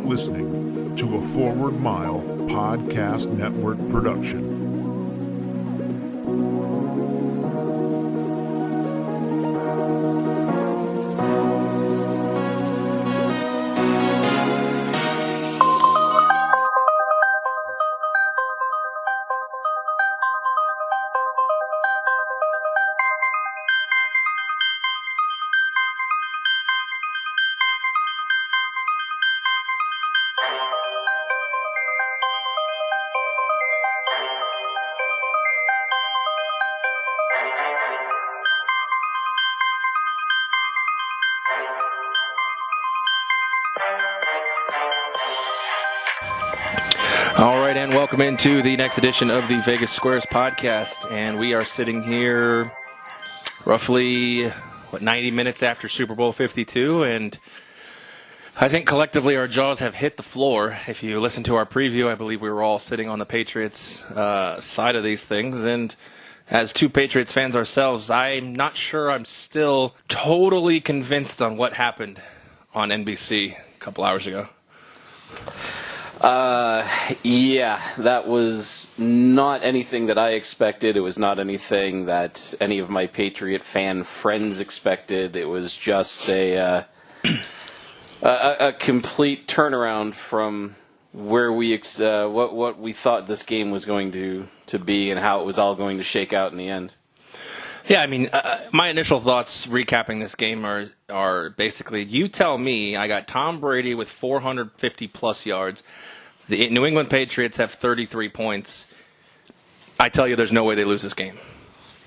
listening to a Forward Mile Podcast Network production. All right, and welcome into the next edition of the Vegas Squares podcast. And we are sitting here roughly, 90 minutes after Super Bowl 52. And I think collectively our jaws have hit the floor. If you listen to our preview, I believe we were all sitting on the Patriots side of these things. And as two Patriots fans ourselves, I'm not sure I'm still totally convinced on what happened on NBC a couple hours ago. Yeah, that was not anything that I expected. It was not anything that any of my Patriot fan friends expected. It was just a complete turnaround from where we what we thought this game was going to be and how it was all going to shake out in the end. Yeah, I mean, my initial thoughts recapping this game are basically, you tell me I got Tom Brady with 450-plus yards. The New England Patriots have 33 points. I tell you there's no way they lose this game.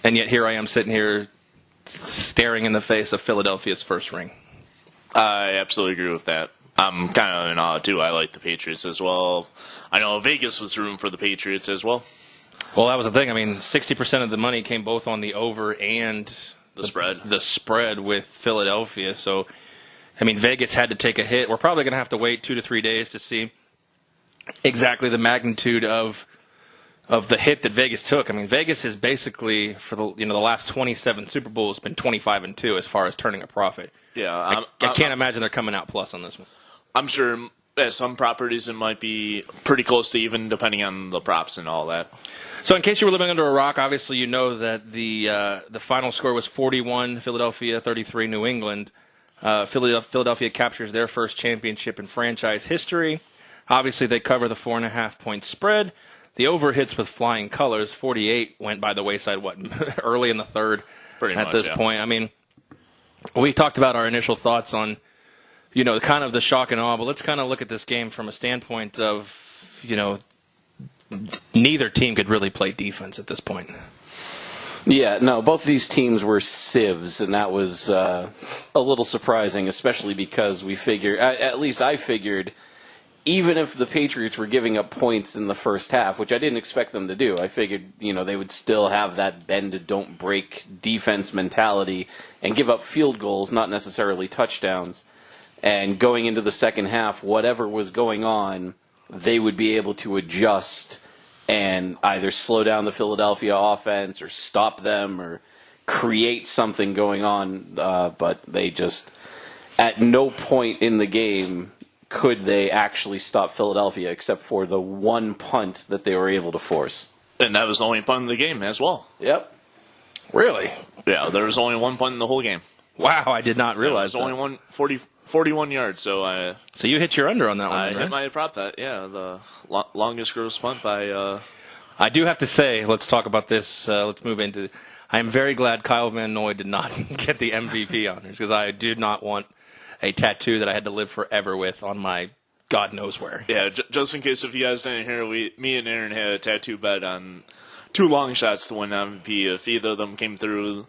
And yet here I am sitting here staring in the face of Philadelphia's first ring. I absolutely agree with that. I'm kind of in awe, too. I like the Patriots as well. I know Vegas was rooting for the Patriots as well. Well, that was the thing. I mean, 60% of the money came both on the over and the spread. The spread with Philadelphia. So, I mean, Vegas had to take a hit. We're probably going to have to wait 2 to 3 days to see exactly the magnitude of the hit that Vegas took. I mean, Vegas is basically, for the last 27 Super Bowls, been 25-2 as far as turning a profit. Yeah, I can't imagine they're coming out plus on this one. I'm sure at some properties it might be pretty close to even, depending on the props and all that. So in case you were living under a rock, obviously you know that the final score was 41 Philadelphia, 33 New England. Philadelphia captures their first championship in franchise history. Obviously they cover the 4.5-point spread. The over hits with flying colors. 48 went by the wayside, early in the third at this point. I mean, we talked about our initial thoughts on, kind of the shock and awe, but let's kind of look at this game from a standpoint of, neither team could really play defense at this point. Yeah, no, both these teams were sieves, and that was a little surprising, especially because we figured, at least I figured, even if the Patriots were giving up points in the first half, which I didn't expect them to do, I figured, they would still have that bend, don't break defense mentality and give up field goals, not necessarily touchdowns. And going into the second half, whatever was going on, they would be able to adjust and either slow down the Philadelphia offense or stop them or create something going on. But they just, at no point in the game could they actually stop Philadelphia except for the one punt that they were able to force. And that was the only punt in the game as well. Yep. Really? Yeah, there was only one punt in the whole game. Wow, I did not realize that. It was only 41 yards, so So you hit your under on that one, I right? hit my prop bet, yeah. The longest gross punt by... I do have to say, let's talk about this. Let's move into... I am very glad Kyle Van Noy did not get the MVP honors, because I did not want a tattoo that I had to live forever with on my God knows where. Yeah, just in case if you guys didn't hear, me and Aaron had a tattoo bet on 2 long shots to win MVP. If either of them came through,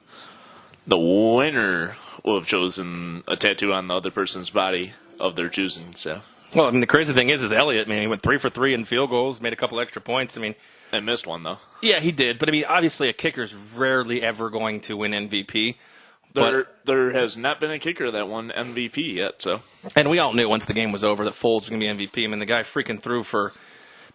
the winner will have chosen a tattoo on the other person's body of their choosing. So, well, I mean, the crazy thing is Elliott. I mean, he went 3 for 3 in field goals, made a couple extra points. I mean, and missed one though. Yeah, he did. But I mean, obviously, a kicker's rarely ever going to win MVP. There has not been a kicker that won MVP yet. So, and we all knew once the game was over that Foles was going to be MVP. I mean, the guy freaking threw for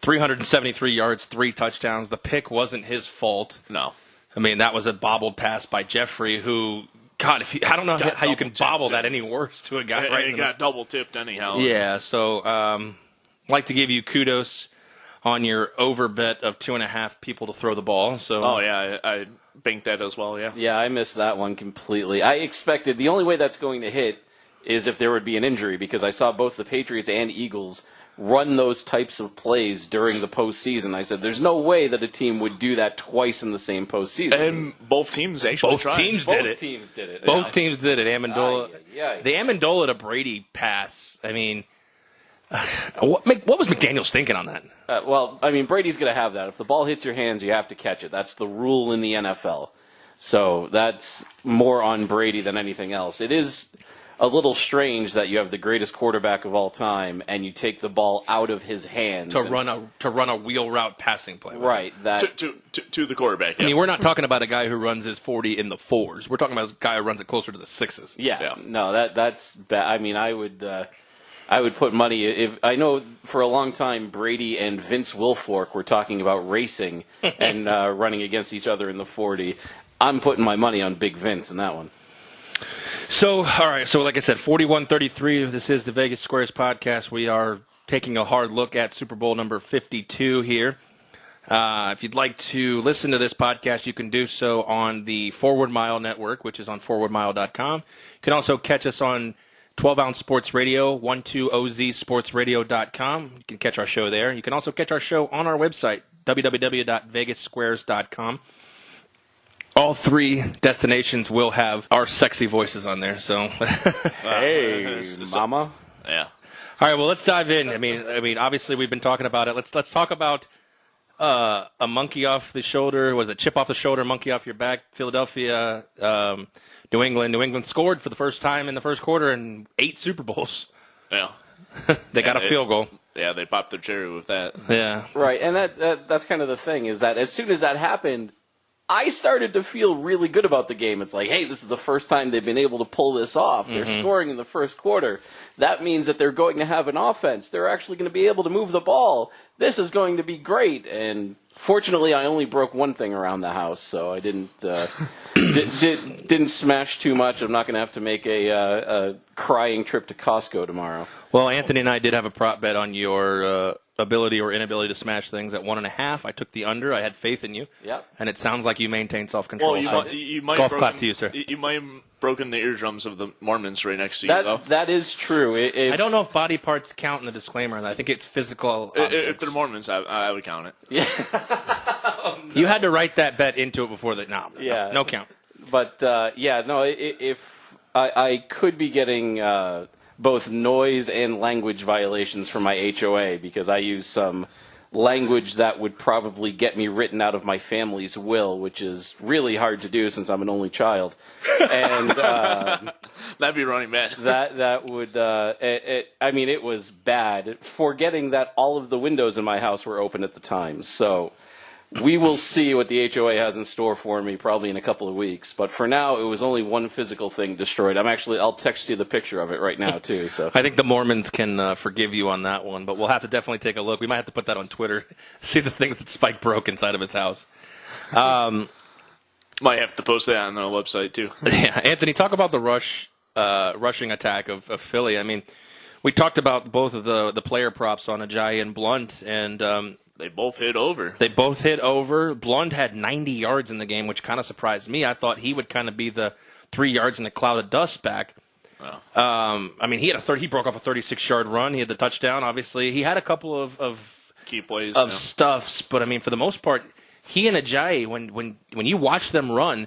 373 yards, 3 touchdowns. The pick wasn't his fault. No. I mean, that was a bobbled pass by Jeffrey, who God, I don't know Got how you can double-tipped. bobble that any worse to a guy right It in the got double tipped anyhow. Yeah, so I'd like to give you kudos on your over bet of 2.5 people to throw the ball. So Oh yeah, I banked that as well. Yeah. Yeah, I missed that one completely. I expected the only way that's going to hit is if there would be an injury, because I saw both the Patriots and Eagles run those types of plays during the postseason. I said, there's no way that a team would do that twice in the same postseason. And both teams actually both tried. teams Both did it. teams did it. Both teams did it. Amendola, Aye. the Amendola to Brady pass. I mean, what was McDaniels thinking on that? Well, I mean, Brady's going to have that. If the ball hits your hands, you have to catch it. That's the rule in the NFL. So that's more on Brady than anything else. It is a little strange that you have the greatest quarterback of all time and you take the ball out of his hands To run a wheel route passing play. Right. That To the quarterback. Yeah. I mean, we're not talking about a guy who runs his 40 in the 4s. We're talking about a guy who runs it closer to the 6s. Yeah. No, that's bad. I mean, I would put money. If I know for a long time Brady and Vince Wilfork were talking about racing and running against each other in the 40. I'm putting my money on Big Vince in that one. So, all right. So, like I said, 41-33. This is the Vegas Squares podcast. We are taking a hard look at Super Bowl number 52 here. If you'd like to listen to this podcast, you can do so on the Forward Mile Network, which is on forwardmile.com. You can also catch us on 12-Ounce Sports Radio, 12ozsportsradio.com. You can catch our show there. You can also catch our show on our website, www.vegassquares.com. All 3 destinations will have our sexy voices on there. So, Hey, mama. Yeah. all right. Well, let's dive in. I mean, obviously we've been talking about it. Let's talk about a monkey off the shoulder. Was it chip off the shoulder, monkey off your back? Philadelphia, New England. New England scored for the first time in the first quarter in 8 Super Bowls. Yeah. They got a field goal. Yeah, they popped their cherry with that. Yeah. Right, and that's kind of the thing, is that as soon as that happened, I started to feel really good about the game. It's like, hey, this is the first time they've been able to pull this off. They're scoring in the first quarter. That means that they're going to have an offense. They're actually going to be able to move the ball. This is going to be great. And fortunately, I only broke one thing around the house, so I didn't didn't smash too much. I'm not going to have to make a crying trip to Costco tomorrow. Well, Anthony and I did have a prop bet on your ability or inability to smash things at 1.5. I took the under. I had faith in you. Yep. And it sounds like you maintain self-control. Well, So you might golf broken, clap to you, sir. You might have broken the eardrums of the Mormons right next to you, though. That is true. I don't know if body parts count in the disclaimer. I think it's physical. If they're Mormons, I would count it. Yeah. You had to write that bet into it before that. Yeah. No count. But, if I could be getting both noise and language violations from my HOA because I use some language that would probably get me written out of my family's will, which is really hard to do since I'm an only child. And That'd be running bad. that would, it was bad, forgetting that all of the windows in my house were open at the time. So we will see what the HOA has in store for me probably in a couple of weeks. But for now, it was only one physical thing destroyed. I'll text you the picture of it right now, too. So I think the Mormons can forgive you on that one, but we'll have to definitely take a look. We might have to put that on Twitter, see the things that Spike broke inside of his house. Might have to post that on the website, too. Yeah, Anthony, talk about the rushing attack of Philly. I mean, we talked about both of the player props on Ajayi and Blunt, and They both hit over. Blunt had 90 yards in the game, which kind of surprised me. I thought he would kind of be the 3 yards in a cloud of dust back. Oh. He had he broke off a 36-yard run. He had the touchdown, obviously. He had a couple of Key plays. stuffs, but, for the most part, he and Ajayi, when you watch them run,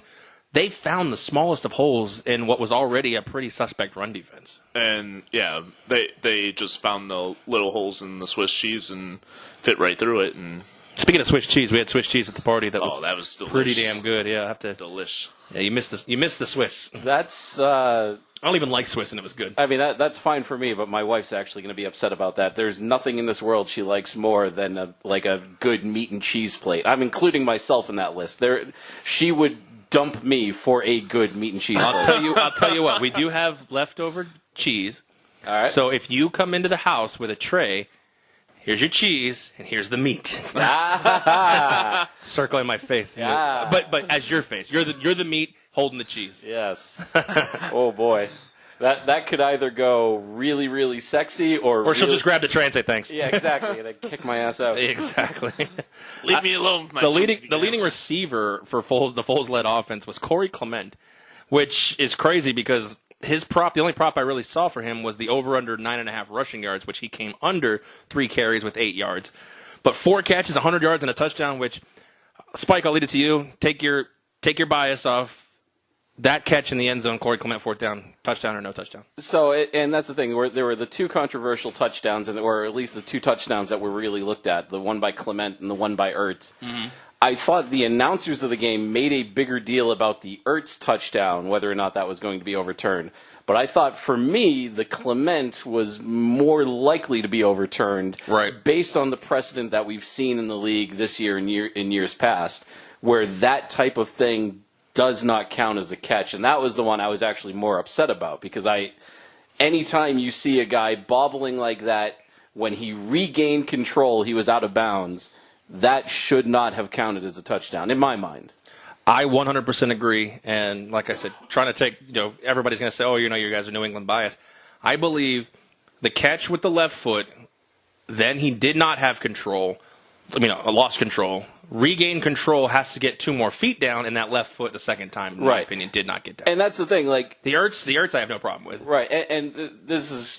they found the smallest of holes in what was already a pretty suspect run defense. And, yeah, they just found the little holes in the Swiss cheese and fit right through it. And speaking of Swiss cheese, we had Swiss cheese at the party. That was delish. pretty damn good. Yeah, I have to. Delish. Yeah, you missed the Swiss. that's... I don't even like Swiss, and it was good. that's fine for me, but my wife's actually going to be upset about that. There's nothing in this world she likes more than a good meat and cheese plate. I'm including myself in that list. She would dump me for a good meat and cheese plate. I'll tell you what. We do have leftover cheese. All right. So if you come into the house with a tray, here's your cheese, and here's the meat. Circling my face. Yeah. But as your face. You're the meat holding the cheese. Yes. Oh, boy. That could either go really, really sexy or she'll just grab the tray and say thanks. Yeah, exactly. And then kick my ass out. Exactly. Leave me alone. The leading receiver for the Foles-led offense was Corey Clement, which is crazy because the only prop I really saw for him was the over-under 9.5 rushing yards, which he came under 3 carries with 8 yards. But 4 catches, 100 yards, and a touchdown, which, Spike, I'll leave it to you. Take your bias off. That catch in the end zone, Corey Clement, 4th down, touchdown or no touchdown? So, and that's the thing. There were the 2 controversial touchdowns, or at least the 2 touchdowns that were really looked at, the one by Clement and the one by Ertz. Mm-hmm. I thought the announcers of the game made a bigger deal about the Ertz touchdown, whether or not that was going to be overturned. But I thought, for me, the Clement was more likely to be overturned, right, based on the precedent that we've seen in the league this year and in years past, where that type of thing does not count as a catch. And that was the one I was actually more upset about, because anytime you see a guy bobbling like that, when he regained control, he was out of bounds, that should not have counted as a touchdown, in my mind. I 100% agree. And like I said, trying to take, everybody's going to say, you guys are New England biased. I believe the catch with the left foot, then he did not have control. Lost control. Regained control, has to get 2 more feet down, and that left foot the second time, in my opinion, did not get down. And that's the thing, the Ertz I have no problem with. Right, and this is,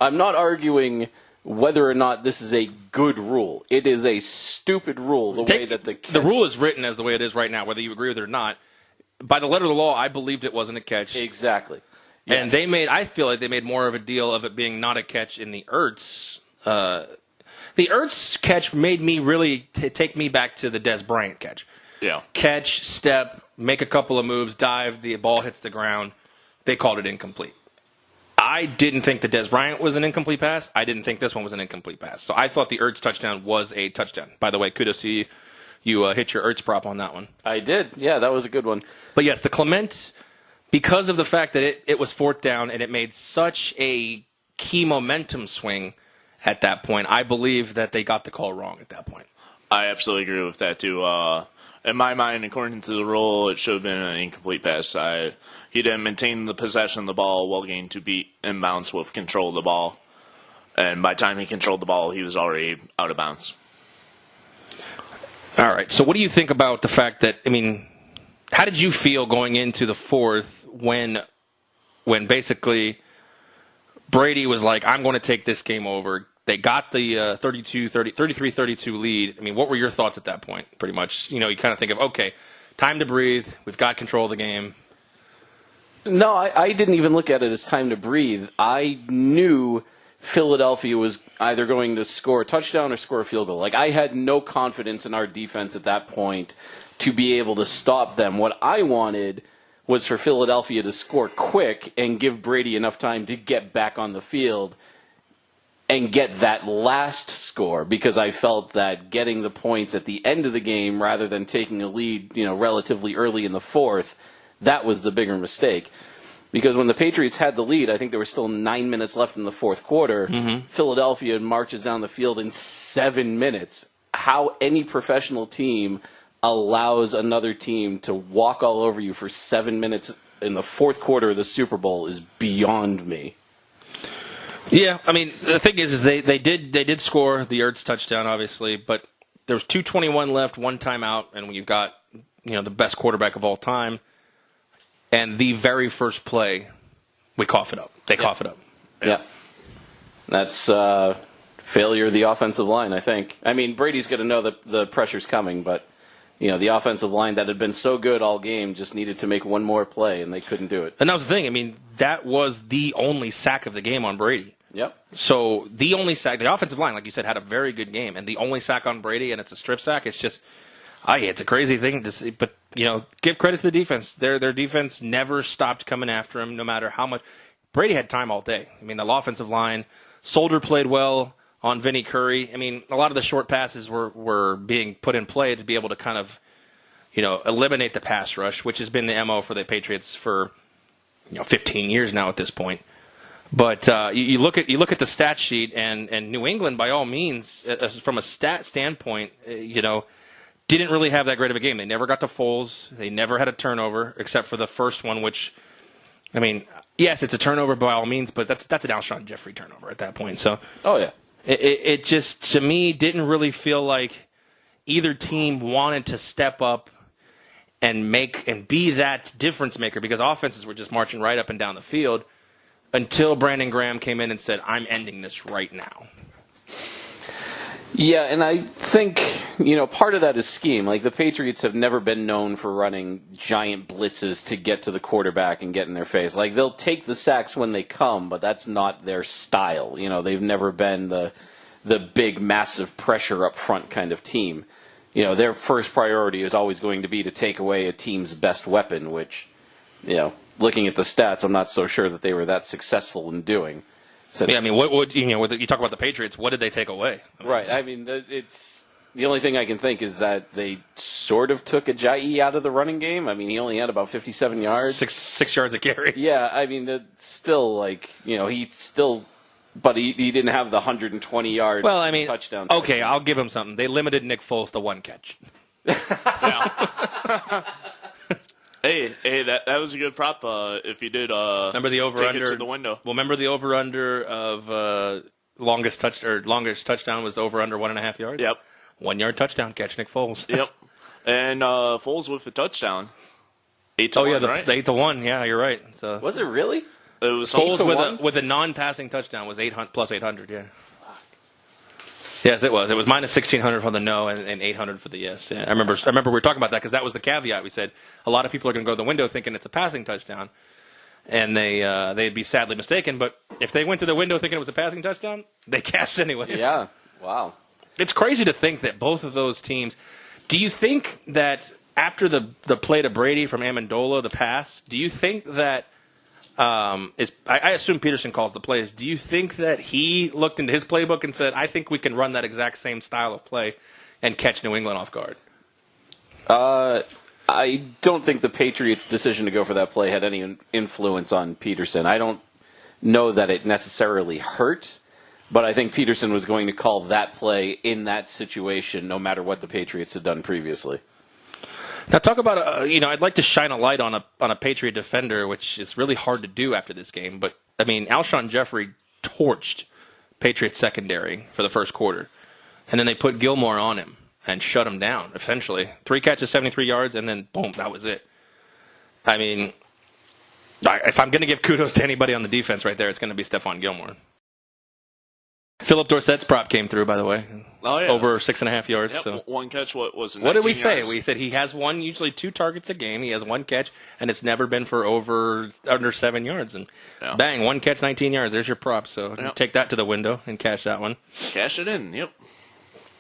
I'm not arguing whether or not this is a good rule. It is a stupid rule, way that the rule is written as the way it is right now, whether you agree with it or not. By the letter of the law, I believed it wasn't a catch. Exactly. Yeah. And I feel like they made more of a deal of it being not a catch in the Ertz. The Ertz catch made me really take me back to the Des Bryant catch. Yeah. Catch, step, make a couple of moves, dive, the ball hits the ground. They called it incomplete. I didn't think the Des Bryant was an incomplete pass. I didn't think this one was an incomplete pass. So I thought the Ertz touchdown was a touchdown. By the way, kudos to you. You hit your Ertz prop on that one. I did. Yeah, that was a good one. But yes, the Clement, because of the fact that it was 4th down and it made such a key momentum swing at that point, I believe that they got the call wrong at that point. I absolutely agree with that, too. In my mind, according to the rule, it should have been an incomplete pass. He didn't maintain the possession of the ball while getting to be inbounds with control of the ball. And by the time he controlled the ball, he was already out of bounds. All right. So what do you think about the fact that, how did you feel going into the 4th when basically Brady was like, I'm going to take this game over? They got the 33-32 lead. What were your thoughts at that point, pretty much? You kind of think of, okay, time to breathe. We've got control of the game. No, I didn't even look at it as time to breathe. I knew Philadelphia was either going to score a touchdown or score a field goal. I had no confidence in our defense at that point to be able to stop them. What I wanted was for Philadelphia to score quick and give Brady enough time to get back on the field and get that last score, because I felt that getting the points at the end of the game rather than taking a lead, relatively early in the 4th, that was the bigger mistake. Because when the Patriots had the lead, I think there were still 9 minutes left in the 4th quarter. Mm-hmm. Philadelphia marches down the field in 7 minutes. How any professional team allows another team to walk all over you for 7 minutes in the 4th quarter of the Super Bowl is beyond me. Yeah, the thing is they did score the Ertz touchdown, obviously, but there was 2:21 left, 1 timeout, and when you've got the best quarterback of all time, and the very first play, we cough it up. They cough it up. Yeah, that's failure of the offensive line, I think. Brady's going to know that the pressure's coming, but the offensive line that had been so good all game just needed to make one more play, and they couldn't do it. And that was the thing. That was the only sack of the game on Brady. Yep. So the only sack, the offensive line, like you said, had a very good game, and the only sack on Brady, and it's a strip sack. It's just, it's a crazy thing to see. But give credit to the defense. Their defense never stopped coming after him, no matter how much. Brady had time all day. The offensive line, Solder played well on Vinny Curry. A lot of the short passes were being put in play to be able to kind of, eliminate the pass rush, which has been the MO for the Patriots for 15 years now at this point. But you look at the stat sheet, and New England, by all means, from a stat standpoint, didn't really have that great of a game. They never got to Foles. They never had a turnover, except for the first one, which, I mean, yes, it's a turnover by all means, but that's an Alshon Jeffrey turnover at that point. So, oh yeah, it just, to me, didn't really feel like either team wanted to step up and be that difference maker, because offenses were just marching right up and down the field until Brandon Graham came in and said, "I'm ending this right now." Yeah, and I think, part of that is scheme. Like, the Patriots have never been known for running giant blitzes to get to the quarterback and get in their face. Like, they'll take the sacks when they come, but that's not their style. They've never been the big, massive pressure up front kind of team. Their first priority is always going to be to take away a team's best weapon, which, looking at the stats, I'm not so sure that they were that successful in doing. Yeah, I mean, what would you talk about the Patriots? What did they take away? Right. I mean, it's the only thing I can think is that they sort of took Ajayi out of the running game. I mean, he only had about 57 yards, six yards a carry. Yeah, I mean, it's still but he didn't have the 120-yard touchdown. Okay, I'll give him something. They limited Nick Foles to one catch. Hey, that was a good prop. If you did, remember the over take under it to the window. Well, remember the over under of longest touchdown was over under 1.5 yards. Yep, 1 yard touchdown catch Nick Foles. Yep, and Foles with the touchdown. 8-1, right? 8-1. Yeah, you're right. So was it really? It was Foles with a non-passing touchdown was 800 plus 800. Yeah. Yes, it was. It was minus 1,600 for the no and 800 for the yes. Yeah, I remember we were talking about that because that was the caveat. We said a lot of people are going to go to the window thinking it's a passing touchdown, and they'd be sadly mistaken. But if they went to the window thinking it was a passing touchdown, they cashed anyway. Yeah. Wow. It's crazy to think that both of those teams. Do you think that after the play to Brady from Amendola, the pass, do you think that I assume Peterson calls the plays. Do you think that he looked into his playbook and said, "I think we can run that exact same style of play and catch New England off guard"? I don't think the Patriots' decision to go for that play had any influence on Peterson. I don't know that it necessarily hurt, but I think Peterson was going to call that play in that situation no matter what the Patriots had done previously. Now, talk about I'd like to shine a light on a Patriot defender, which is really hard to do after this game. But I mean, Alshon Jeffrey torched Patriots secondary for the first quarter, and then they put Gilmore on him and shut him down. Essentially, 3 catches, 73 yards, and then boom, that was it. I mean, if I'm going to give kudos to anybody on the defense right there, it's going to be Stephon Gilmore. Philip Dorsett's prop came through, by the way. Oh, yeah. Over 6.5 yards. Yep, so. 1 catch, what was it? What did we say? Yards? We said he has usually 2 targets a game. He has 1 catch, and it's never been for under 7 yards. And bang, 1 catch, 19 yards. There's your prop. So take that to the window and cash that one. Cash it in, yep.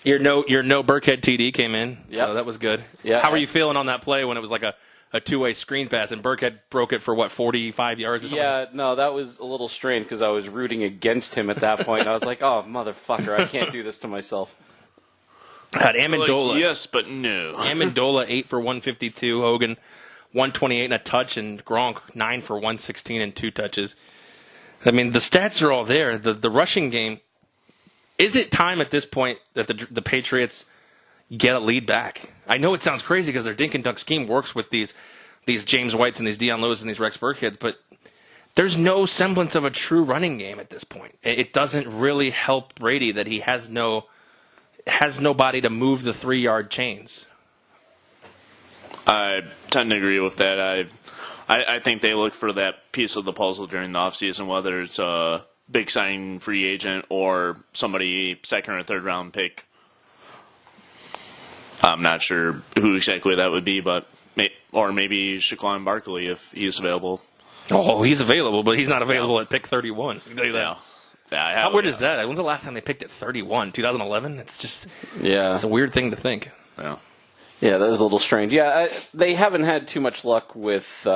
Your no Burkhead TD came in, so that was good. Yeah. How were you feeling on that play when it was like a 2-way screen pass, and Burkhead broke it for, 45 yards or something? Yeah, no, that was a little strange because I was rooting against him at that point. I was like, oh, motherfucker, I can't do this to myself. Had Amendola. Like, yes, but no. Amendola, 8 for 152. Hogan, 128 and a touch. And Gronk, 9 for 116 and 2 touches. I mean, the stats are all there. The rushing game, is it time at this point that the Patriots get a lead back? I know it sounds crazy because their dink and dunk scheme works with these James Whites and these Deion Lewis and these Rex Burkheads, but there's no semblance of a true running game at this point. It doesn't really help Brady that he has nobody to move the 3-yard chains. I tend to agree with that. I think they look for that piece of the puzzle during the offseason, whether it's a big signing free agent or somebody second or third round pick. I'm not sure who exactly that would be, but maybe Shaquan Barkley if he's available. Oh, he's available, but he's not available at pick 31. Yeah. How weird is that? When's the last time they picked at 31? 2011? It's just it's a weird thing to think. Yeah, that was a little strange. Yeah, they haven't had too much luck with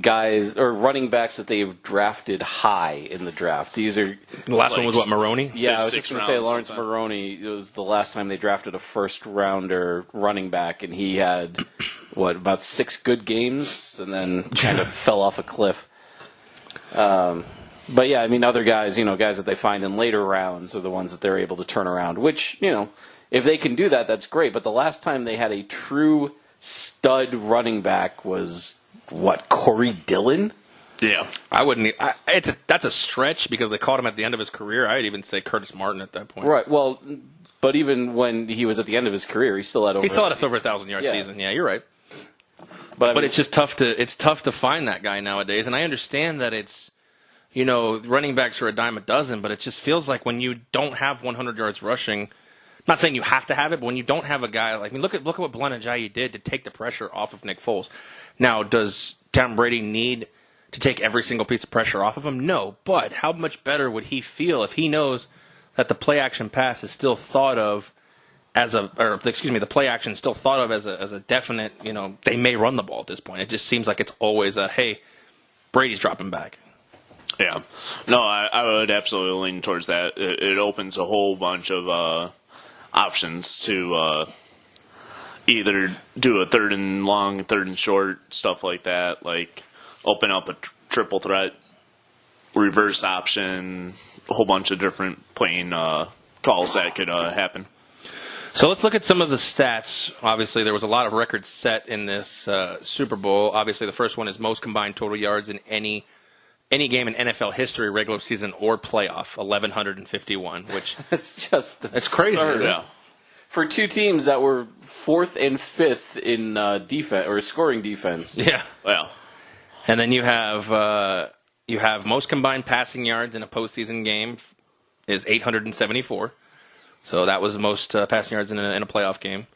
guys or running backs that they've drafted high in the draft. These are the last one was what, Maroney? Yeah, I was just going to say Lawrence Maroney. It was the last time they drafted a first rounder running back, and he had about 6 good games, and then kind of fell off a cliff. But yeah, I mean, other guys, guys that they find in later rounds are the ones that they're able to turn around, which, if they can do that, that's great. But the last time they had a true stud running back was, Corey Dillon? Yeah. I wouldn't. That's a stretch because they caught him at the end of his career. I'd even say Curtis Martin at that point. Right. Well, but even when he was at the end of his career, he still had over. He still had a over 1,000-yard season. Yeah, you're right. But it's just tough to find that guy nowadays. And I understand that it's, running backs are a dime a dozen, but it just feels like when you don't have 100 yards rushing. I'm not saying you have to have it, but when you don't have a guy like, look at what Belen Ajayi did to take the pressure off of Nick Foles. Now, does Tom Brady need to take every single piece of pressure off of him? No, but how much better would he feel if he knows that the play action pass is still thought of the play action is still thought of as a definite, they may run the ball at this point. It just seems like it's always hey, Brady's dropping back. Yeah. No, I would absolutely lean towards that. It opens a whole bunch of options to either do a third and long, third and short, stuff like that, like open up a triple threat, reverse option, a whole bunch of different playing calls that could happen. So let's look at some of the stats. Obviously, there was a lot of records set in this Super Bowl. Obviously, the first one is most combined total yards in any game in NFL history, regular season or playoff, 1,151, which it's crazy. Yeah. For two teams that were 4th and 5th in defense or scoring defense. Yeah. Well. And then you have most combined passing yards in a postseason game is 874. So that was the most passing yards in a playoff game.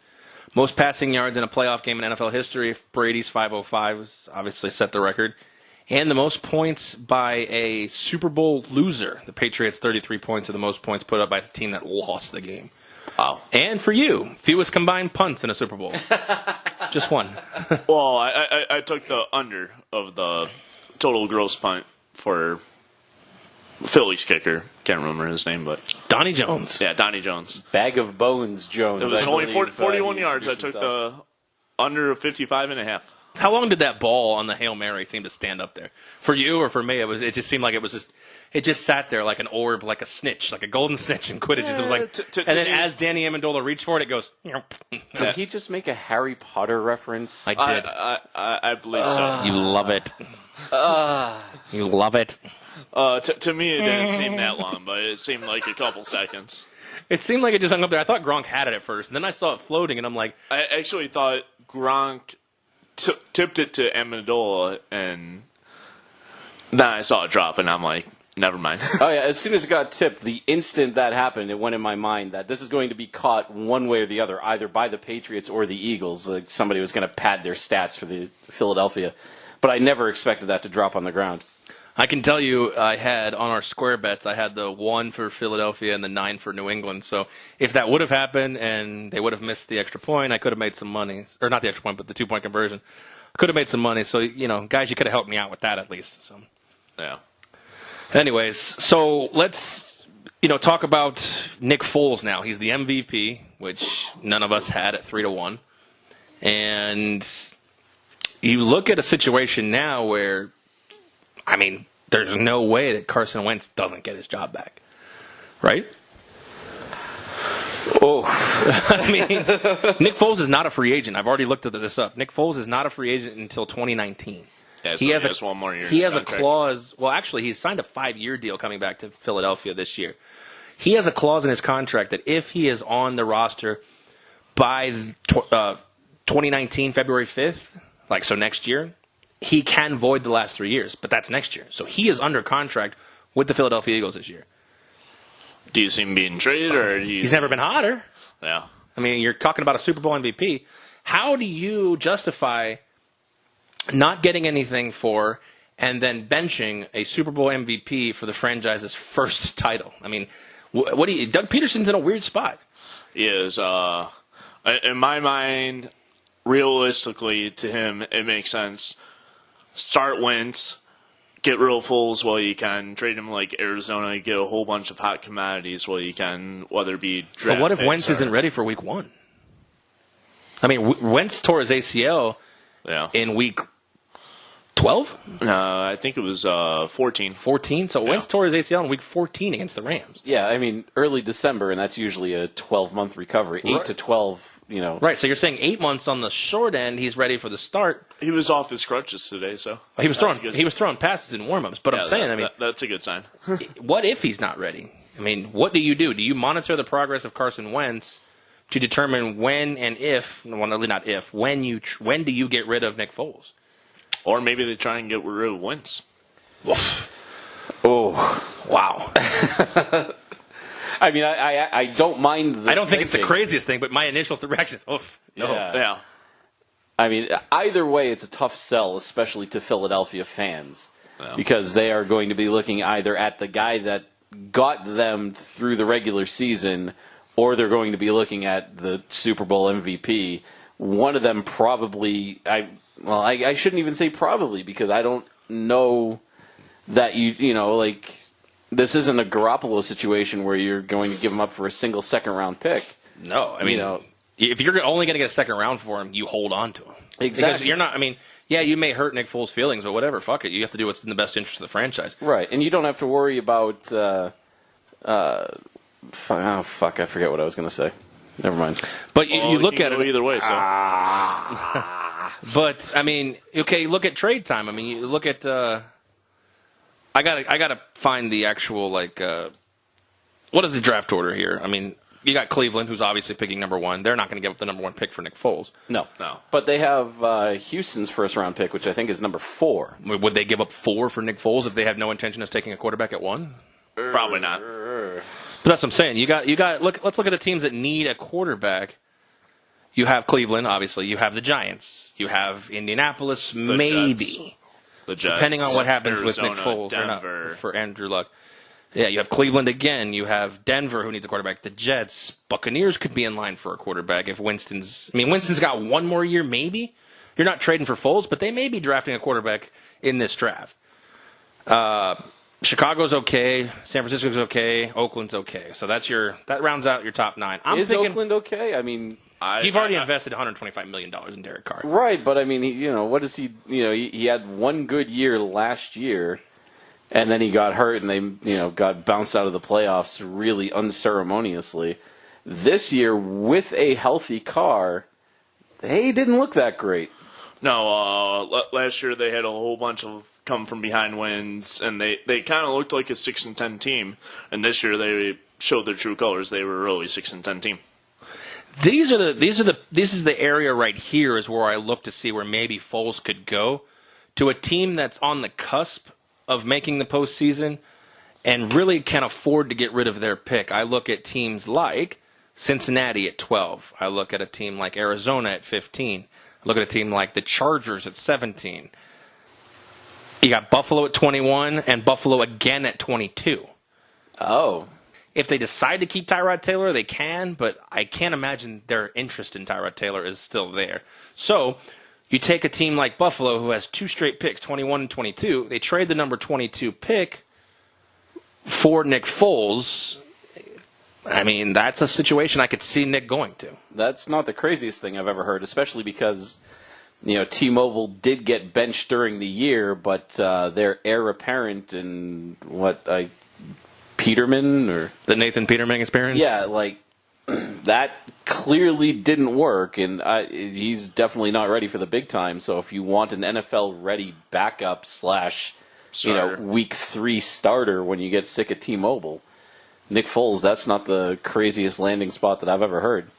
Most passing yards in a playoff game in NFL history, Brady's 505 has obviously set the record. And the most points by a Super Bowl loser. The Patriots, 33 points are the most points put up by the team that lost the game. Wow. And for you, fewest combined punts in a Super Bowl. Just one. Well, I took the under of the total gross punt for Philly's kicker. Can't remember his name, but Donnie Jones. Yeah, Donnie Jones. Bag of bones, Jones. It was only 41 yards. I took the under of 55.5. How long did that ball on the Hail Mary seem to stand up there? For you or for me, it just seemed like it just sat there like an orb, like a snitch, like a golden snitch in Quidditch. It was like, and then as Danny Amendola reached for it, it goes. Did he just make a Harry Potter reference? I did. I believe so. You love it. You love it. To me, it didn't seem that long, but it seemed like a couple seconds. It seemed like it just hung up there. I thought Gronk had it at first, and then I saw it floating, and I'm like... I actually thought Gronk tipped it to Amendola, and then I saw it drop, and I'm like, never mind. Oh, yeah, as soon as it got tipped, the instant that happened, it went in my mind that this is going to be caught one way or the other, either by the Patriots or the Eagles. Like somebody was going to pad their stats for the Philadelphia. But I never expected that to drop on the ground. I can tell you I had, on our square bets, I had the 1 for Philadelphia and the 9 for New England. So if that would have happened and they would have missed the extra point, I could have made some money. Or not the extra point, but the 2-point conversion. I could have made some money. So, guys, you could have helped me out with that at least. So, yeah. Anyways, so let's, talk about Nick Foles now. He's the MVP, which none of us had at 3-1. And you look at a situation now where, there's no way that Carson Wentz doesn't get his job back. Right? Oh. Nick Foles is not a free agent. I've already looked this up. Nick Foles is not a free agent until 2019. Yeah, so he has one more year. He has a clause. Well, actually, he's signed a 5-year deal coming back to Philadelphia this year. He has a clause in his contract that if he is on the roster by 2019, February 5th, so next year, he can void the last 3 years, but that's next year. So he is under contract with the Philadelphia Eagles this year. Do you see him being traded, or he's never been hotter? Yeah. You're talking about a Super Bowl MVP. How do you justify not getting anything for and then benching a Super Bowl MVP for the franchise's first title? What do you? Doug Peterson's in a weird spot. He is. In my mind, realistically, to him, it makes sense. Start Wentz, get real Foles while you can, trade him like Arizona, get a whole bunch of hot commodities while you can, whether it be draft But what if picks Wentz isn't ready for week 1? Wentz tore his ACL in week 12? I think it was 14. 14? So Wentz tore his ACL in week 14 against the Rams. Yeah, I mean, early December, and that's usually a 12-month recovery. 8 to 12, Right, so you're saying 8 months on the short end, he's ready for the start. He was off his crutches today, so He was throwing passes in warm-ups, but I'm saying, that's a good sign. what if he's not ready? I mean, what do you do? Do you monitor the progress of Carson Wentz to determine when and if, well, not if, when do you get rid of Nick Foles? Or maybe they try and get rid of Wentz. Oh, wow. I mean, I don't mind I don't think it's the craziest thing, but my initial reaction is, oof. No. Yeah. I mean, either way, it's a tough sell, especially to Philadelphia fans, because they are going to be looking either at the guy that got them through the regular season, or they're going to be looking at the Super Bowl MVP. One of them probably, I shouldn't even say probably, because I don't know that this isn't a Garoppolo situation where you're going to give him up for a single second-round pick. No, I mean, if you're only going to get a second round for him, you hold on to him. Exactly. Because you're not, you may hurt Nick Foles' feelings, but whatever, fuck it. You have to do what's in the best interest of the franchise. Right, and you don't have to worry about, I forget what I was going to say. Never mind. But you look at it either way, so. But, you look at trade time. You look at, I gotta find the actual, what is the draft order here? You got Cleveland, who's obviously picking number 1. They're not going to give up the number 1 pick for Nick Foles. No. But they have Houston's first-round pick, which I think is number 4. Would they give up 4 for Nick Foles if they have no intention of taking a quarterback at 1? Probably not. But that's what I'm saying. You got. Let's look at the teams that need a quarterback. You have Cleveland, obviously. You have the Giants. You have Indianapolis, maybe. Jets. The Jets. Depending on what happens Arizona, with Nick Foles. Denver. For Andrew Luck. Yeah, you have Cleveland again. You have Denver, who needs a quarterback. The Jets. Buccaneers could be in line for a quarterback if Winston's got one more year, maybe. You're not trading for Foles, but they may be drafting a quarterback in this draft. Chicago's okay. San Francisco's okay. Oakland's okay. So that rounds out your top 9. Is Oakland okay? You've already invested $125 million in Derek Carr. Right, but what does he? He had one good year last year, and then he got hurt, and they got bounced out of the playoffs really unceremoniously. This year, with a healthy Carr, they didn't look that great. No, last year they had a whole bunch of come from behind wins, and they kind of looked like a 6-10 team. And this year they showed their true colors. They were really 6-10 team. This is the area right here is where I look to see where maybe Foles could go to a team that's on the cusp of making the postseason and really can afford to get rid of their pick. I look at teams like Cincinnati at 12. I look at a team like Arizona at 15. I look at a team like the Chargers at 17. You got Buffalo at 21 and Buffalo again at 22. Oh. If they decide to keep Tyrod Taylor, they can, but I can't imagine their interest in Tyrod Taylor is still there. So you take a team like Buffalo who has 2 straight picks, 21 and 22. They trade the number 22 pick for Nick Foles. That's a situation I could see Nick going to. That's not the craziest thing I've ever heard, especially because T-Mobile did get benched during the year, but their heir apparent and Peterman or the Nathan Peterman experience? Yeah, that clearly didn't work, and he's definitely not ready for the big time. So if you want an NFL-ready backup / week 3 starter when you get sick of T-Mobile, Nick Foles, that's not the craziest landing spot that I've ever heard.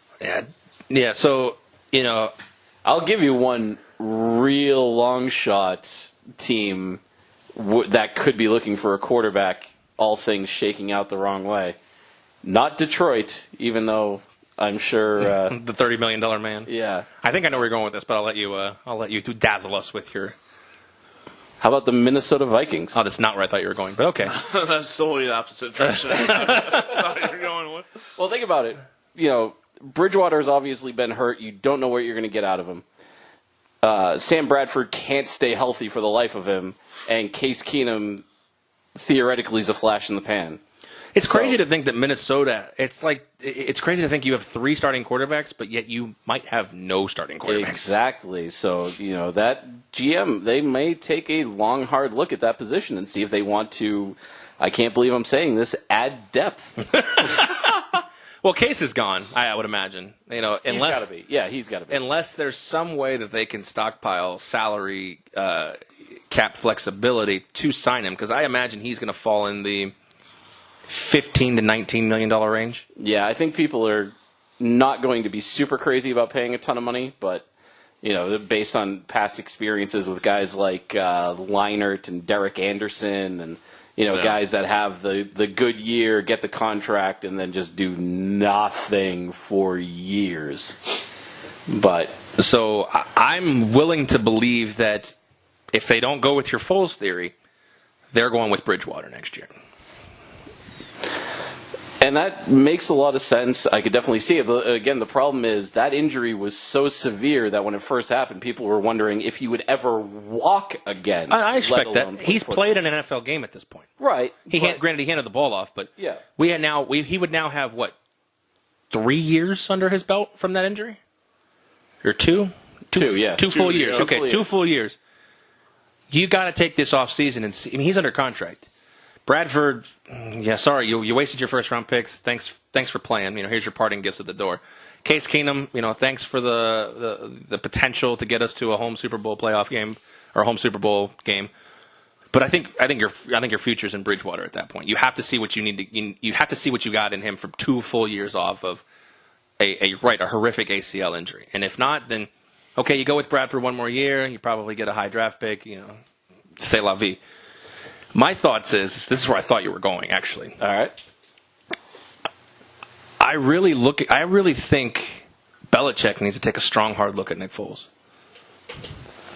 Yeah. So I'll give you one real long shot team that could be looking for a quarterback, all things shaking out the wrong way. Not Detroit, even though I'm sure the $30 million man. Yeah, I think I know where you're going with this, but I'll let you dazzle us with your. How about the Minnesota Vikings? Oh, that's not where I thought you were going, but okay. That's totally the opposite direction I thought you were going with. Well, think about it. Bridgewater's obviously been hurt. You don't know what you're going to get out of him. Sam Bradford can't stay healthy for the life of him, and Case Keenum theoretically is a flash in the pan. It's crazy to think that Minnesota, it's crazy to think you have 3 starting quarterbacks, but yet you might have no starting quarterbacks. Exactly. So, that GM, they may take a long, hard look at that position and see if they want to, I can't believe I'm saying this, add depth. Well, Case is gone, I would imagine. Unless he's got to be. Yeah, he's got to be. Unless there's some way that they can stockpile salary cap flexibility to sign him, because I imagine he's going to fall in the $15 to $19 million range. Yeah, I think people are not going to be super crazy about paying a ton of money, but based on past experiences with guys like Leinart and Derek Anderson and guys that have the good year, get the contract, and then just do nothing for years. But so I'm willing to believe that if they don't go with your Foles theory, they're going with Bridgewater next year. And that makes a lot of sense. I could definitely see it. But again, the problem is that injury was so severe that when it first happened, people were wondering if he would ever walk again. I expect that. He's played an NFL game at this point. Right. Granted, he handed the ball off, but yeah. He would now have, 3 years under his belt from that injury? Or 2? 2, yeah. 2 full years. Okay, 2 full years. You got to take this off season and see. I mean, he's under contract. Bradford, sorry, you wasted your first-round picks. Thanks for playing. Here's your parting gifts at the door. Case Keenum, thanks for the potential to get us to a home Super Bowl playoff game or a home Super Bowl game. But I think your future's in Bridgewater at that point. You have to see what you need to. You have to see what you got in him from 2 full years off of a horrific ACL injury. And if not, then okay, you go with Bradford 1 more year. You probably get a high draft pick. C'est la vie. My thoughts is, this is where I thought you were going, actually. All right. I really think Belichick needs to take a strong, hard look at Nick Foles.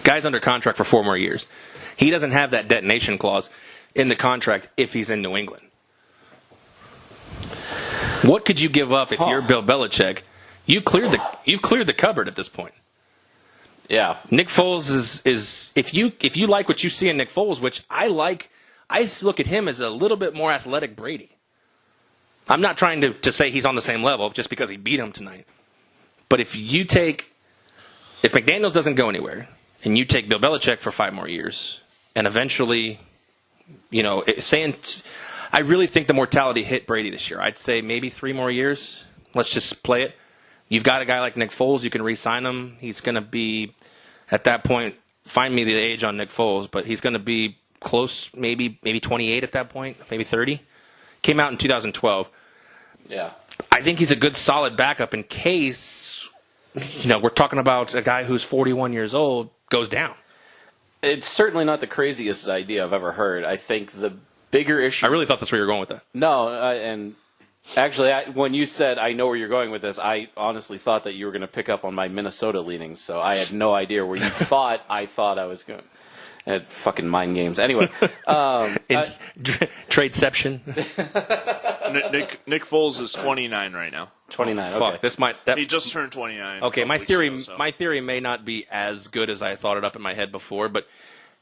Guy's under contract for 4 more years. He doesn't have that detonation clause in the contract if he's in New England. What could you give up if you're Bill Belichick? You've cleared the cupboard at this point. Yeah. Nick Foles is if you like what you see in Nick Foles, which I like. I look at him as a little bit more athletic Brady. I'm not trying to say he's on the same level just because he beat him tonight. But if McDaniels doesn't go anywhere, and you take Bill Belichick for 5 more years, and eventually, I really think the mortality hit Brady this year. I'd say maybe 3 more years. Let's just play it. You've got a guy like Nick Foles. You can re-sign him. He's going to be, at that point, find me the age on Nick Foles, but he's going to be close, maybe 28 at that point, maybe 30. Came out in 2012. Yeah. I think he's a good, solid backup in case, we're talking about a guy who's 41 years old, goes down. It's certainly not the craziest idea I've ever heard. I think the bigger issue... I really thought that's where you were going with that. No, and actually, when you said, I know where you're going with this, I honestly thought that you were going to pick up on my Minnesota leanings, so I had no idea where you thought I was going. Fucking mind games. Anyway. It's tradeception. Nick Foles is 29 right now. 29, okay. Fuck, this might... He just turned 29. Okay, my theory may not be as good as I thought it up in my head before, but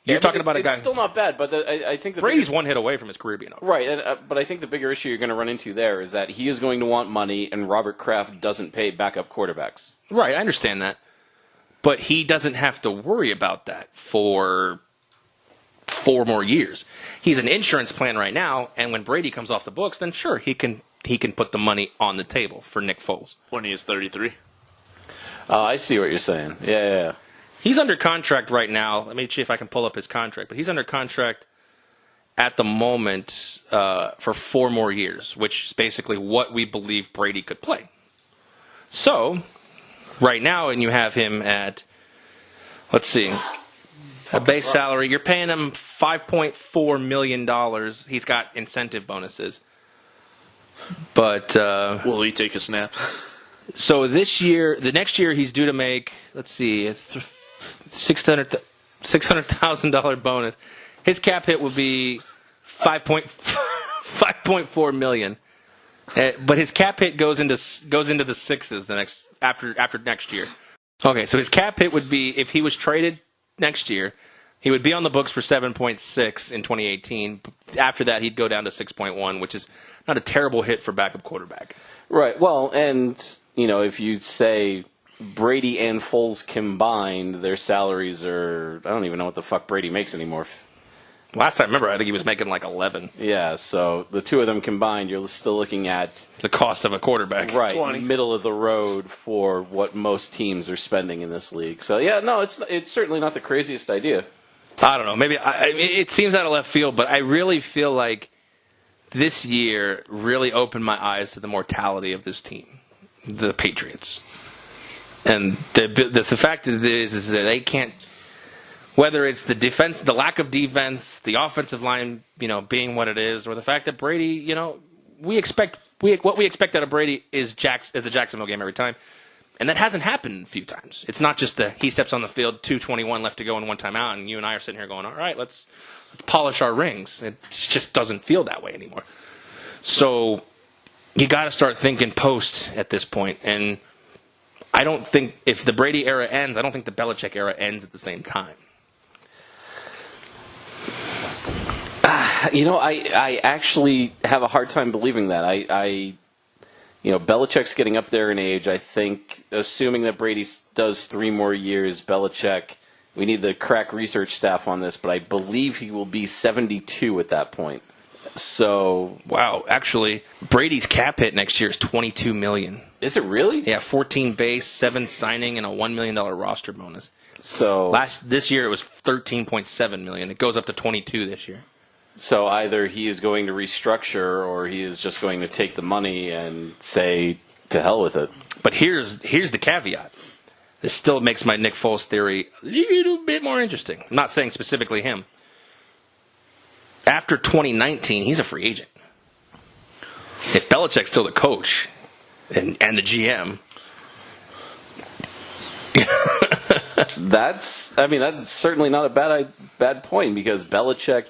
you're talking about a guy... It's still not bad, but I think... Brady's 1 hit away from his career being over. Right, but I think the bigger issue you're going to run into there is that he is going to want money, and Robert Kraft doesn't pay backup quarterbacks. Right, I understand that. But he doesn't have to worry about that for 4 more years. He's an insurance plan right now, and when Brady comes off the books, then sure, he can put the money on the table for Nick Foles. When he is 33. Oh, I see what you're saying. Yeah. He's under contract right now. Let me see if I can pull up his contract. But he's under contract at the moment for 4 more years, which is basically what we believe Brady could play. So, right now, and you have him at, let's see, a base salary. You're paying him $5.4 million. He's got incentive bonuses. But will he take a snap? So the next year, he's due to make, let's see, $600,000 bonus. His cap hit would be $5.4 million. But his cap hit goes into the sixes after next year. Okay, so his cap hit would be, if he was traded next year, he would be on the books for 7.6 in 2018. after that he'd go down to 6.1, which is not a terrible hit for backup quarterback. Right. Well, and, if you say Brady and Foles combined, their salaries are, I don't even know what the fuck Brady makes anymore. Last time I remember, I think he was making like 11. Yeah, so the two of them combined, you're still looking at the cost of a quarterback. Right, 20. Middle of the road for what most teams are spending in this league. So, yeah, no, it's certainly not the craziest idea. I don't know. Maybe it seems out of left field, but I really feel like this year really opened my eyes to the mortality of this team, the Patriots. And the fact is that they can't, whether it's the defense, the lack of defense, the offensive line, being what it is, or the fact that Brady, what we expect out of Brady is a Jacksonville game every time. And that hasn't happened a few times. It's not just he steps on the field, 2:21 left to go and one timeout, and you and I are sitting here going, all right, let's polish our rings. It just doesn't feel that way anymore. So you got to start thinking post at this point. And I don't think if the Brady era ends, I don't think the Belichick era ends at the same time. I actually have a hard time believing that. Belichick's getting up there in age. I think, assuming that Brady does 3 more years, Belichick, we need the crack research staff on this, but I believe he will be 72 at that point. So, wow, actually, Brady's cap hit next year is $22 million. Is it really? Yeah, 14 base, 7 signing, and a $1 million roster bonus. So this year it was $13.7 million. It goes up to 22 this year. So either he is going to restructure or he is just going to take the money and say, to hell with it. But here's the caveat. This still makes my Nick Foles theory a little bit more interesting. I'm not saying specifically him. After 2019, he's a free agent. If Belichick's still the coach and the GM... That's certainly not a bad point, because Belichick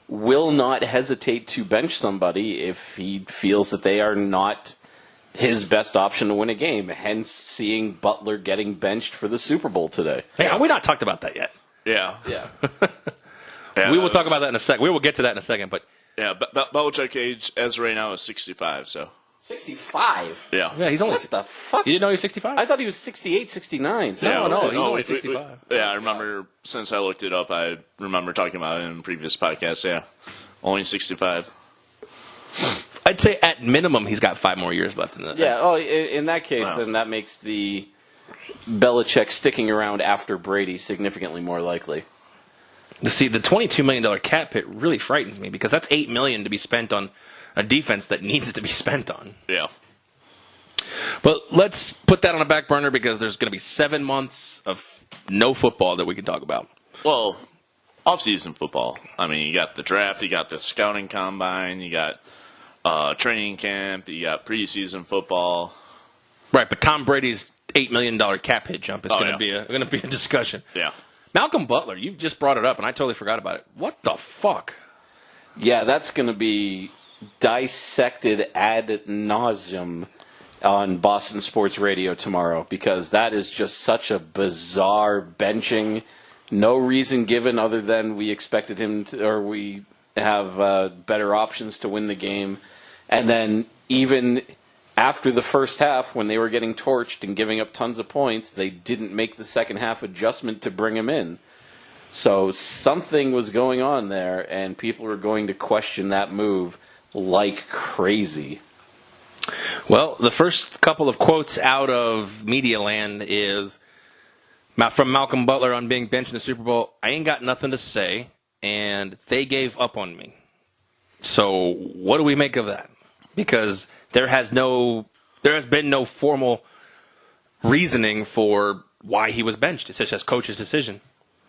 will not hesitate to bench somebody if he feels that they are not his best option to win a game. Hence, seeing Butler getting benched for the Super Bowl today. Hey, we not talked about that yet. Yeah. Yeah. We will talk about that in a second. We will get to that in a second. But yeah, Belichick age as of right now is 65. So 65. Yeah, he's only. What the fuck? You didn't know he's 65? I thought he was 68, 69. So No, he's only 65. I remember since I looked it up, I remember talking about it in previous podcasts. Yeah, only 65. I'd say at minimum he's got 5 more years left in the. Yeah. Oh, in that case, then that makes the Belichick sticking around after Brady significantly more likely. See, the $22 million cap hit really frightens me, because that's $8 million to be spent on a defense that needs to be spent on. Yeah. But let's put that on a back burner, because there's going to be 7 months of no football that we can talk about. Well, off-season football. I mean, you got the draft, you got the scouting combine, you got training camp, you got preseason football. Right, but Tom Brady's $8 million cap hit jump is going to be a discussion. Yeah. Malcolm Butler, you just brought it up, and I totally forgot about it. What the fuck? Yeah, that's going to be dissected ad nauseum on Boston Sports Radio tomorrow, because that is just such a bizarre benching. No reason given other than we expected him to, or we have better options to win the game. And then even after the first half, when they were getting torched and giving up tons of points, they didn't make the second half adjustment to bring him in. So something was going on there, and people are going to question that move like crazy. Well, the first couple of quotes out of media land is from Malcolm Butler on being benched in the Super Bowl. I ain't got nothing to say, and they gave up on me. So what do we make of that? Because there has been no formal reasoning for why he was benched. It's just coach's decision.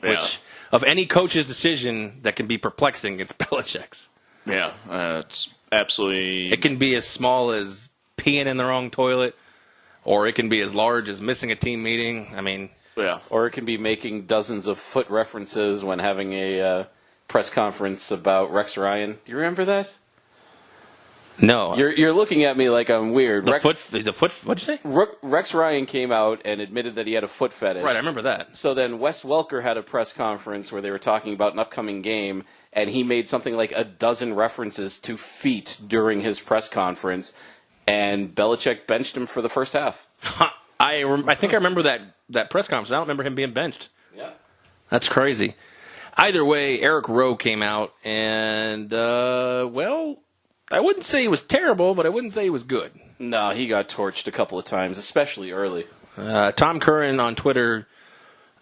Yeah. Which, of any coach's decision that can be perplexing, it's Belichick's. Yeah, it's absolutely... It can be as small as peeing in the wrong toilet, or it can be as large as missing a team meeting. I mean... Yeah. Or it can be making dozens of foot references when having a press conference about Rex Ryan. Do you remember that? No. You're looking at me like I'm weird. The foot, what'd you say? Rex Ryan came out and admitted that he had a foot fetish. Right, I remember that. So then Wes Welker had a press conference where they were talking about an upcoming game, and he made something like a dozen references to feet during his press conference, and Belichick benched him for the first half. I think I remember that press conference. I don't remember him being benched. Yeah. That's crazy. Either way, Eric Rowe came out, and, well, I wouldn't say he was terrible, but I wouldn't say he was good. No, he got torched a couple of times, especially early. Tom Curran on Twitter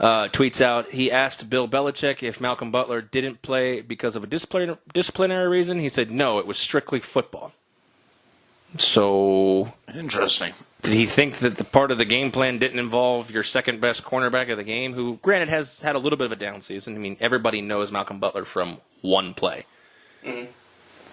tweets out, he asked Bill Belichick if Malcolm Butler didn't play because of a disciplinary reason. He said, no, it was strictly football. So, Interesting. did he think that the part of the game plan didn't involve your second-best cornerback of the game, who, granted, has had a little bit of a down season? I mean, everybody knows Malcolm Butler from one play. Mm-hmm.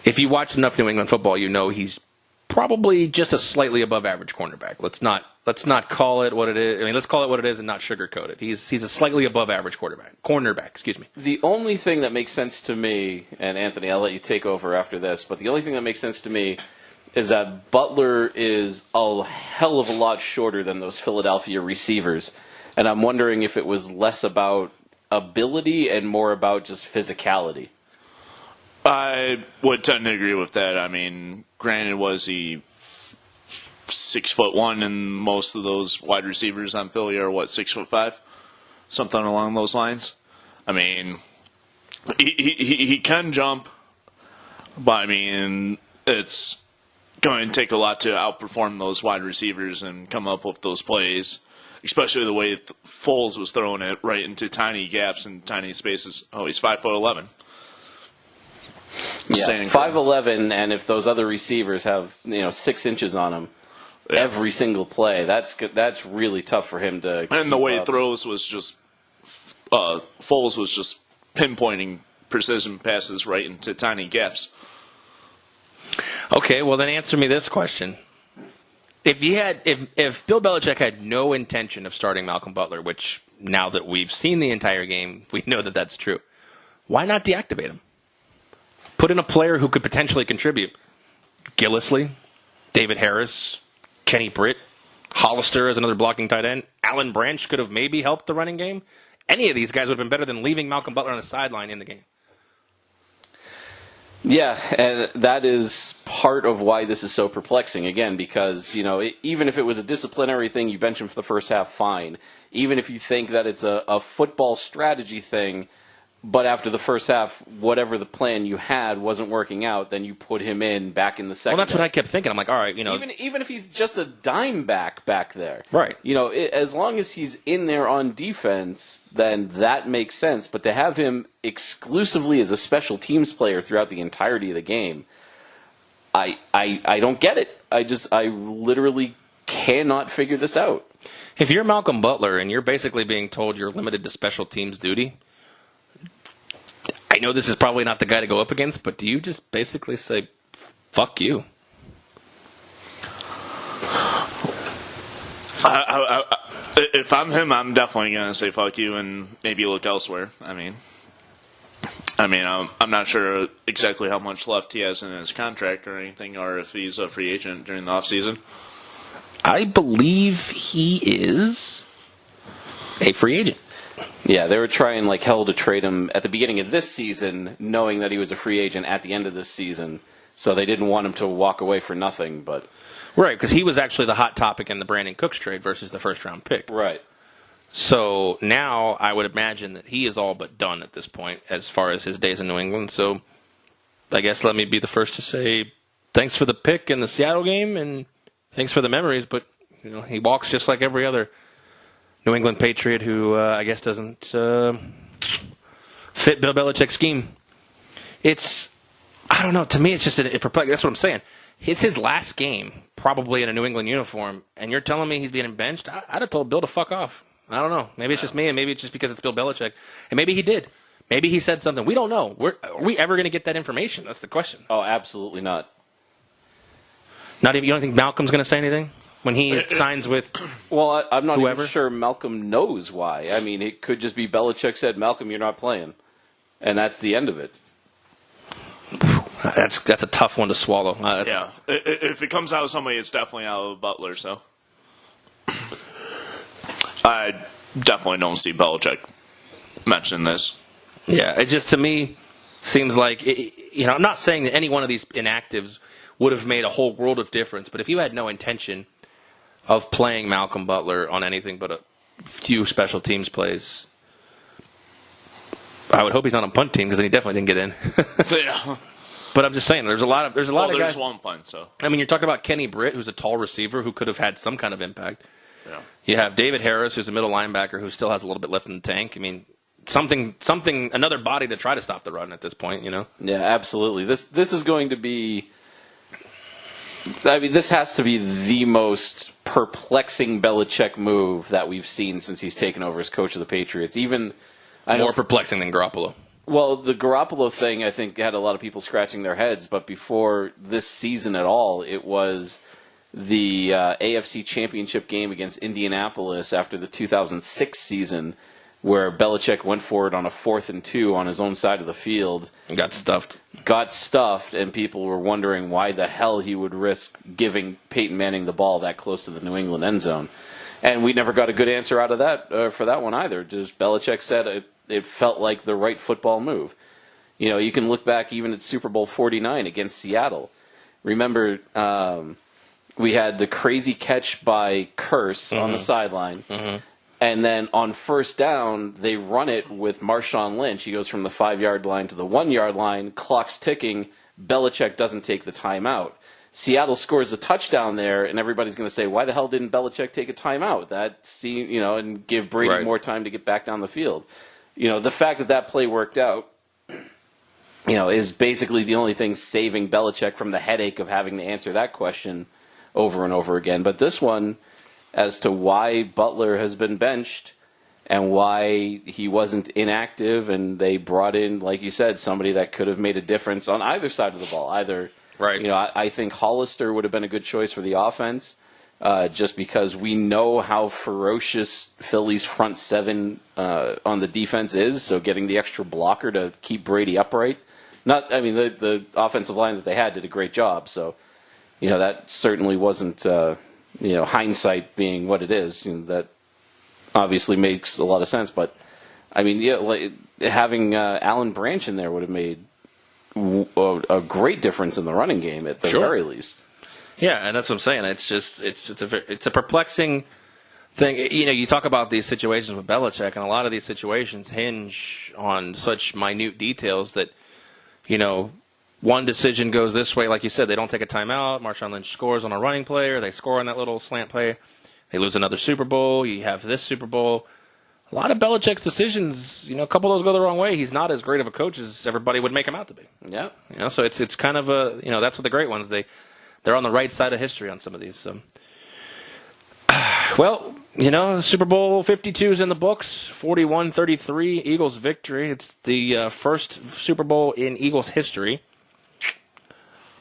If you watch enough New England football, you know he's probably just a slightly above average cornerback. Let's not call it what it is. I mean, let's call it what it is and not sugarcoat it. He's a slightly above average cornerback. Excuse me. The only thing that makes sense to me, and Anthony, I'll let you take over after this, but the only thing that makes sense to me is that Butler is a hell of a lot shorter than those Philadelphia receivers, and I'm wondering if it was less about ability and more about just physicality. I would tend to agree with that. I mean, granted, was he 6'1", and most of those wide receivers on Philly are 6'5", something along those lines. I mean, he can jump, but I mean, it's going to take a lot to outperform those wide receivers and come up with those plays, especially the way Foles was throwing it right into tiny gaps and tiny spaces. Oh, he's 5'11". Yeah, 5'11", and if those other receivers have 6 inches on them every single play, that's really tough for him to. And the way he throws was just Foles was just pinpointing precision passes right into tiny gaps. Okay, well then answer me this question: if Bill Belichick had no intention of starting Malcolm Butler, which now that we've seen the entire game, we know that that's true, why not deactivate him? Put in a player who could potentially contribute. Gillislee, David Harris, Kenny Britt, Hollister as another blocking tight end. Alan Branch could have maybe helped the running game. Any of these guys would have been better than leaving Malcolm Butler on the sideline in the game. Yeah, and that is part of why this is so perplexing, again, because, even if it was a disciplinary thing, you bench him for the first half, fine. Even if you think that it's a football strategy thing, but after the first half, whatever the plan you had wasn't working out, then you put him back in the second. Well, that's what I kept thinking. I'm like, all right, even if he's just a dime back there, right? As long as he's in there on defense, then that makes sense. But to have him exclusively as a special teams player throughout the entirety of the game, I don't get it. I literally cannot figure this out. If you're Malcolm Butler and you're basically being told you're limited to special teams duty, I know this is probably not the guy to go up against, but do you just basically say, fuck you? If I'm him, I'm definitely going to say fuck you and maybe look elsewhere. I mean, I'm not sure exactly how much left he has in his contract or anything, or if he's a free agent during the offseason. I believe he is a free agent. Yeah, they were trying like hell to trade him at the beginning of this season, knowing that he was a free agent at the end of this season. So they didn't want him to walk away for nothing. But right, because he was actually the hot topic in the Brandon Cooks trade versus the first-round pick. Right. So now I would imagine that he is all but done at this point as far as his days in New England. So I guess let me be the first to say thanks for the pick in the Seattle game and thanks for the memories, but he walks just like every other New England Patriot who I guess doesn't fit Bill Belichick's scheme. I don't know, to me it's just perplexing. That's what I'm saying. It's his last game, probably in a New England uniform, and you're telling me he's being benched? I'd have told Bill to fuck off. I don't know. Maybe it's just me, and maybe it's just because it's Bill Belichick. And maybe he did. Maybe he said something. We don't know. Are we ever going to get that information? That's the question. Oh, absolutely not. Not even. You don't think Malcolm's going to say anything when he signs with? Well, I'm not whoever? even sure Malcolm knows why. I mean, it could just be Belichick said, "Malcolm, you're not playing," and that's the end of it. That's a tough one to swallow. Yeah, if it comes out of somebody, it's definitely out of Butler. So I definitely don't see Belichick mention this. Yeah, it's just, to me, Seems like, I'm not saying that any one of these inactives would have made a whole world of difference, but if you had no intention of playing Malcolm Butler on anything but a few special teams plays, I would hope he's not on punt team because then he definitely didn't get in. Yeah. But I'm just saying, there's a lot of guys. There's one punt, so. I mean, you're talking about Kenny Britt, who's a tall receiver who could have had some kind of impact. Yeah. You have David Harris, who's a middle linebacker who still has a little bit left in the tank. I mean, something, another body to try to stop the run at this point, Yeah, absolutely. This is going to be. I mean, this has to be the most perplexing Belichick move that we've seen since he's taken over as coach of the Patriots. More perplexing than Garoppolo. Well, the Garoppolo thing, I think, had a lot of people scratching their heads. But before this season at all, it was the AFC Championship game against Indianapolis after the 2006 season, where Belichick went for it on a 4th and 2 on his own side of the field. And got stuffed. And people were wondering why the hell he would risk giving Peyton Manning the ball that close to the New England end zone. And we never got a good answer out of that for that one either. Just Belichick said it felt like the right football move. You can look back even at Super Bowl 49 against Seattle. Remember, we had the crazy catch by Curse on the sideline. Mm-hmm. And then on first down, they run it with Marshawn Lynch. He goes from the 5-yard line to the 1-yard line. Clock's ticking. Belichick doesn't take the timeout. Seattle scores a touchdown there, and everybody's going to say, why the hell didn't Belichick take a timeout? And give Brady more time to get back down the field. The fact that play worked out, is basically the only thing saving Belichick from the headache of having to answer that question over and over again. But this one, as to why Butler has been benched and why he wasn't inactive, and they brought in, like you said, somebody that could have made a difference on either side of the ball. Right. I think Hollister would have been a good choice for the offense, just because we know how ferocious Philly's front seven on the defense is. So getting the extra blocker to keep Brady upright. The offensive line that they had did a great job. So, that certainly wasn't. Hindsight being what it is, that obviously makes a lot of sense. But, having Alan Branch in there would have made a great difference in the running game at the very least. Yeah, and that's what I'm saying. It's just it's a perplexing thing. You talk about these situations with Belichick, and a lot of these situations hinge on such minute details that, one decision goes this way, like you said, they don't take a timeout. Marshawn Lynch scores on a running play, or they score on that little slant play. They lose another Super Bowl. You have this Super Bowl. A lot of Belichick's decisions, a couple of those go the wrong way. He's not as great of a coach as everybody would make him out to be. Yeah. So it's kind of a, that's what the great ones, they're on the right side of history on some of these. So. Well, Super Bowl 52 is in the books, 41-33, Eagles victory. It's the first Super Bowl in Eagles history.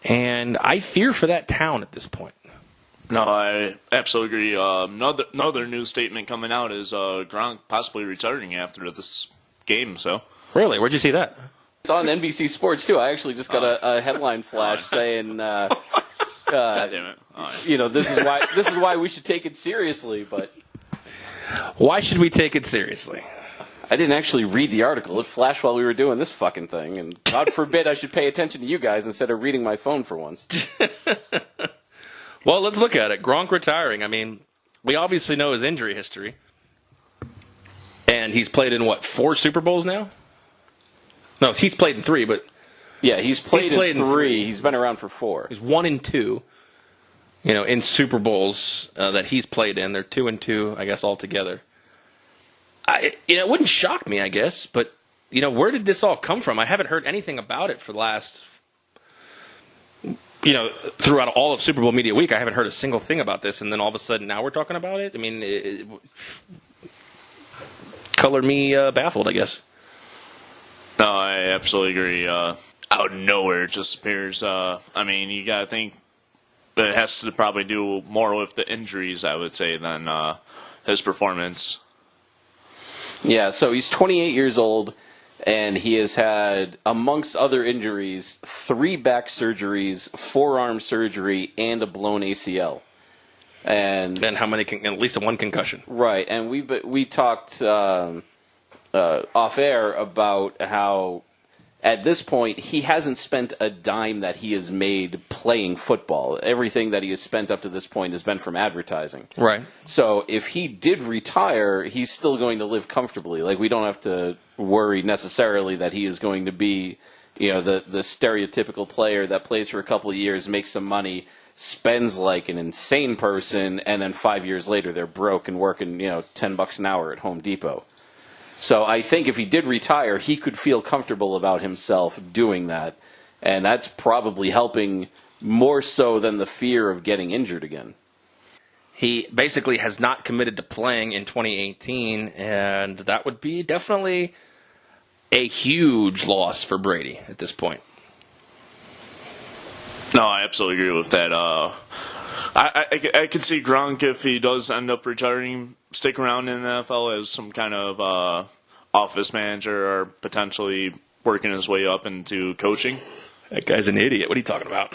And I fear for that town at this point. No, I absolutely agree. Another news statement coming out is Gronk possibly retiring after this game. So really, where'd you see that? It's on NBC Sports too. I actually just got a headline flash saying, God damn it. Right. This is why we should take it seriously. But why should we take it seriously? I didn't actually read the article. It flashed while we were doing this fucking thing, and God forbid I should pay attention to you guys instead of reading my phone for once. Well, let's look at it. Gronk retiring. We obviously know his injury history. And he's played in, 4 Super Bowls now? No, he's played in 3, but... Yeah, he's played in 3. He's been around for 4. He's 1-2, in Super Bowls that he's played in. They're 2-2, I guess, altogether. It wouldn't shock me, I guess, but, where did this all come from? I haven't heard anything about it for the last... throughout all of Super Bowl Media Week, I haven't heard a single thing about this, and then all of a sudden now we're talking about it? Color me baffled, I guess. No, I absolutely agree. Out of nowhere, it just appears. You got to think it has to probably do more with the injuries, I would say, than his performance. Yeah, so he's 28 years old. And he has had, amongst other injuries, 3 back surgeries, forearm surgery, and a blown ACL. And how many? At least 1 concussion. Right. And we talked off air about how at this point, he hasn't spent a dime that he has made playing football. Everything that he has spent up to this point has been from advertising. Right. So if he did retire, he's still going to live comfortably. Like, we don't have to worry necessarily that he is going to be, the stereotypical player that plays for a couple of years, makes some money, spends like an insane person, and then 5 years later they're broke and working, $10 an hour at Home Depot. So I think if he did retire, he could feel comfortable about himself doing that. And that's probably helping more so than the fear of getting injured again. He basically has not committed to playing in 2018, and that would be definitely a huge loss for Brady at this point. No, I absolutely agree with that. I could see Gronk, if he does end up retiring, stick around in the NFL as some kind of office manager or potentially working his way up into coaching. That guy's an idiot. What are you talking about?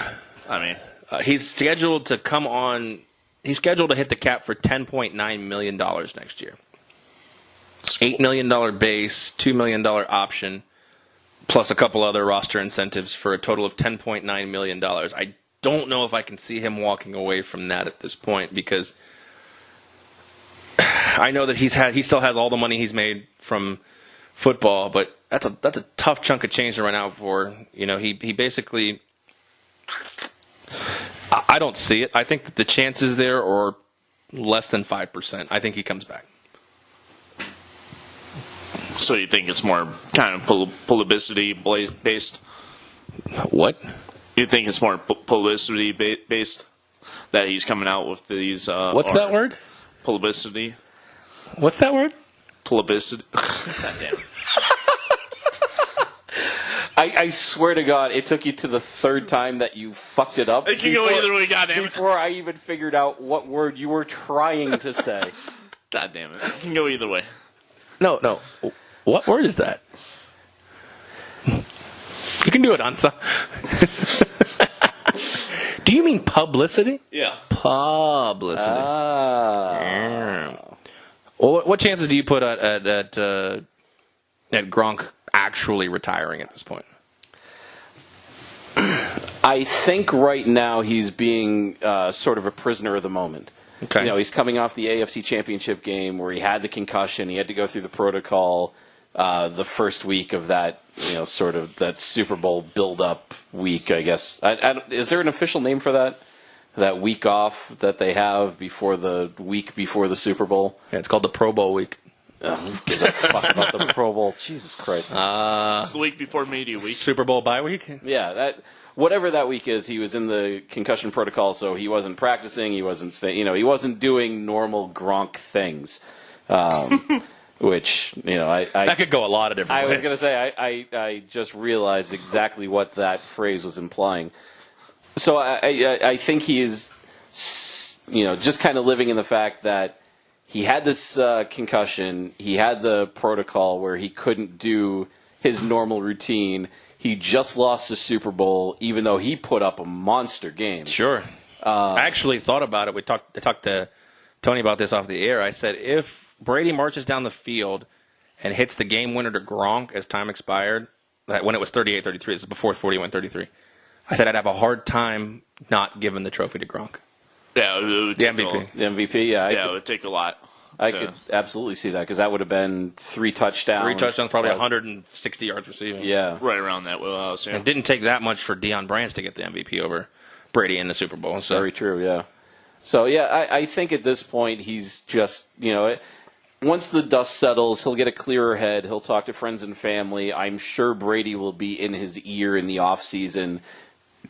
I mean, he's scheduled to come on. He's scheduled to hit the cap for $10.9 million next year. $8 million base, $2 million option, plus a couple other roster incentives for a total of $10.9 million. I don't know if I can see him walking away from that at this point, because I know that he still has all the money he's made from football, but that's a tough chunk of change to run out for. He basically, I don't see it. I think that the chances there are less than 5%. I think he comes back. So you think it's more kind of publicity based? What? You think it's more publicity based that he's coming out with these? What's that word? Publicity. What's that word? Publicity. God damn. I swear to God, it took you to the third time that you fucked it up. It can go either way, goddamn it. Before I even figured out what word you were trying to say. God damn it. It can go either way. No. What word is that? You can do it, Ansa. Do you mean publicity? Yeah. Publicity. Yeah. Well, what chances do you put at Gronk actually retiring at this point? I think right now he's being sort of a prisoner of the moment. Okay. He's coming off the AFC Championship game where he had the concussion. He had to go through the protocol the first week of that, sort of that Super Bowl build-up week, I guess. Is there an official name for that? That week off that they have before the week before the Super Bowl? Yeah, it's called the Pro Bowl week. Who gives a fuck about the Pro Bowl? Jesus Christ. It's the week before media week. Super Bowl bye week? Yeah, whatever that week is, he was in the concussion protocol, so he wasn't practicing, he wasn't he wasn't doing normal Gronk things. Which, that could go a lot of different ways. I was going to say, I just realized exactly what that phrase was implying. So I think he is, just kind of living in the fact that he had this concussion, he had the protocol where he couldn't do his normal routine. He just lost the Super Bowl, even though he put up a monster game. Sure. I actually thought about it. I talked to Tony about this off the air. I said, if Brady marches down the field and hits the game winner to Gronk as time expired, when it was 38-33, this is before 40 went 33, I said I'd have a hard time not giving the trophy to Gronk. Yeah, it would the take MVP. The MVP, yeah. It would take a lot. I could absolutely see that, because that would have been 3 touchdowns. 3 touchdowns, probably 160 yards receiving. Yeah. Right around that wheelhouse, yeah. It didn't take that much for Deion Branch to get the MVP over Brady in the Super Bowl. So. Very true, yeah. So, yeah, I think at this point he's just, once the dust settles, he'll get a clearer head. He'll talk to friends and family. I'm sure Brady will be in his ear in the offseason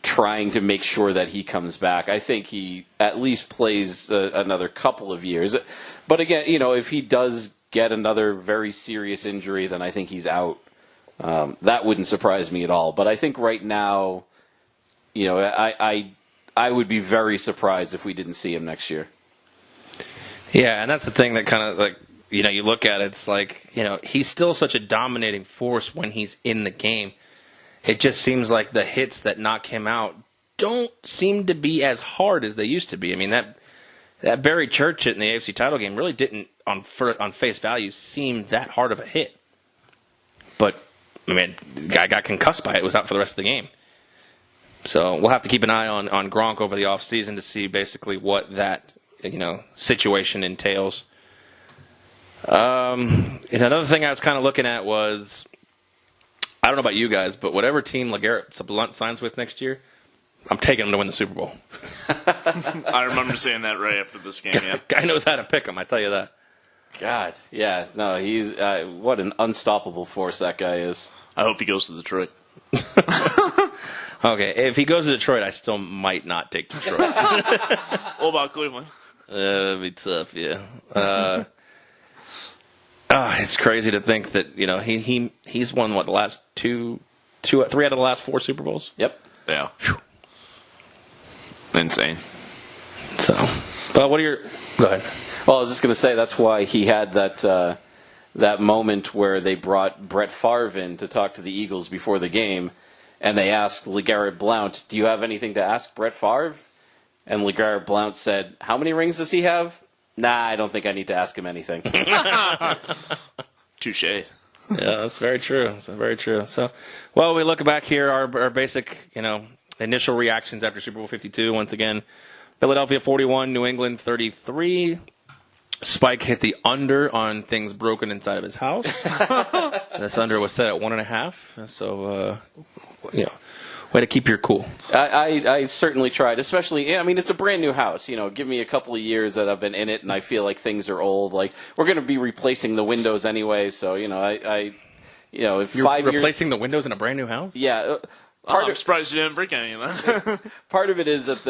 trying to make sure that he comes back. I think he at least plays another couple of years. But again, if he does get another very serious injury, then I think he's out. That wouldn't surprise me at all. But I think right now, I would be very surprised if we didn't see him next year. Yeah, and that's the thing that kind of you look at it, it's like, he's still such a dominating force when he's in the game. It just seems like the hits that knock him out don't seem to be as hard as they used to be. I mean, that Barry Church hit in the AFC title game really didn't, on face value, seem that hard of a hit. But I mean, guy got concussed by it, was out for the rest of the game. So we'll have to keep an eye on Gronk over the offseason to see basically what that situation entails. And another thing I was kind of looking at was, I don't know about you guys, but whatever team LeGarrette signs with next year, I'm taking him to win the Super Bowl. I remember saying that right after this game, yeah. Guy knows how to pick him, I tell you that. God, yeah. No, he's what an unstoppable force that guy is. I hope he goes to Detroit. Okay, if he goes to Detroit, I still might not take Detroit. What about Cleveland? It'd be tough, yeah. It's crazy to think that he's won the last three out of the last 4 Super Bowls. Yep. Yeah. Whew. Insane. So, well, go ahead. Well, I was just going to say that's why he had that moment where they brought Brett Favre in to talk to the Eagles before the game, and they asked LeGarrette Blount, "Do you have anything to ask Brett Favre?" And LeGarrette Blount said, "How many rings does he have?" "Nah, I don't think I need to ask him anything." Touche. Yeah, that's very true. That's very true. So, well, we look back here, our basic, initial reactions after Super Bowl 52. Once again, Philadelphia 41, New England 33. Spike hit the under on things broken inside of his house. This under was set at 1.5. So, way to keep your cool. I certainly tried, especially, it's a brand new house. Give me a couple of years that I've been in it, and I feel like things are old. Like, we're going to be replacing the windows anyway, so, if You're 5 years... replacing the windows in a brand new house? Yeah. I'm surprised you didn't break any of that. Part of it is that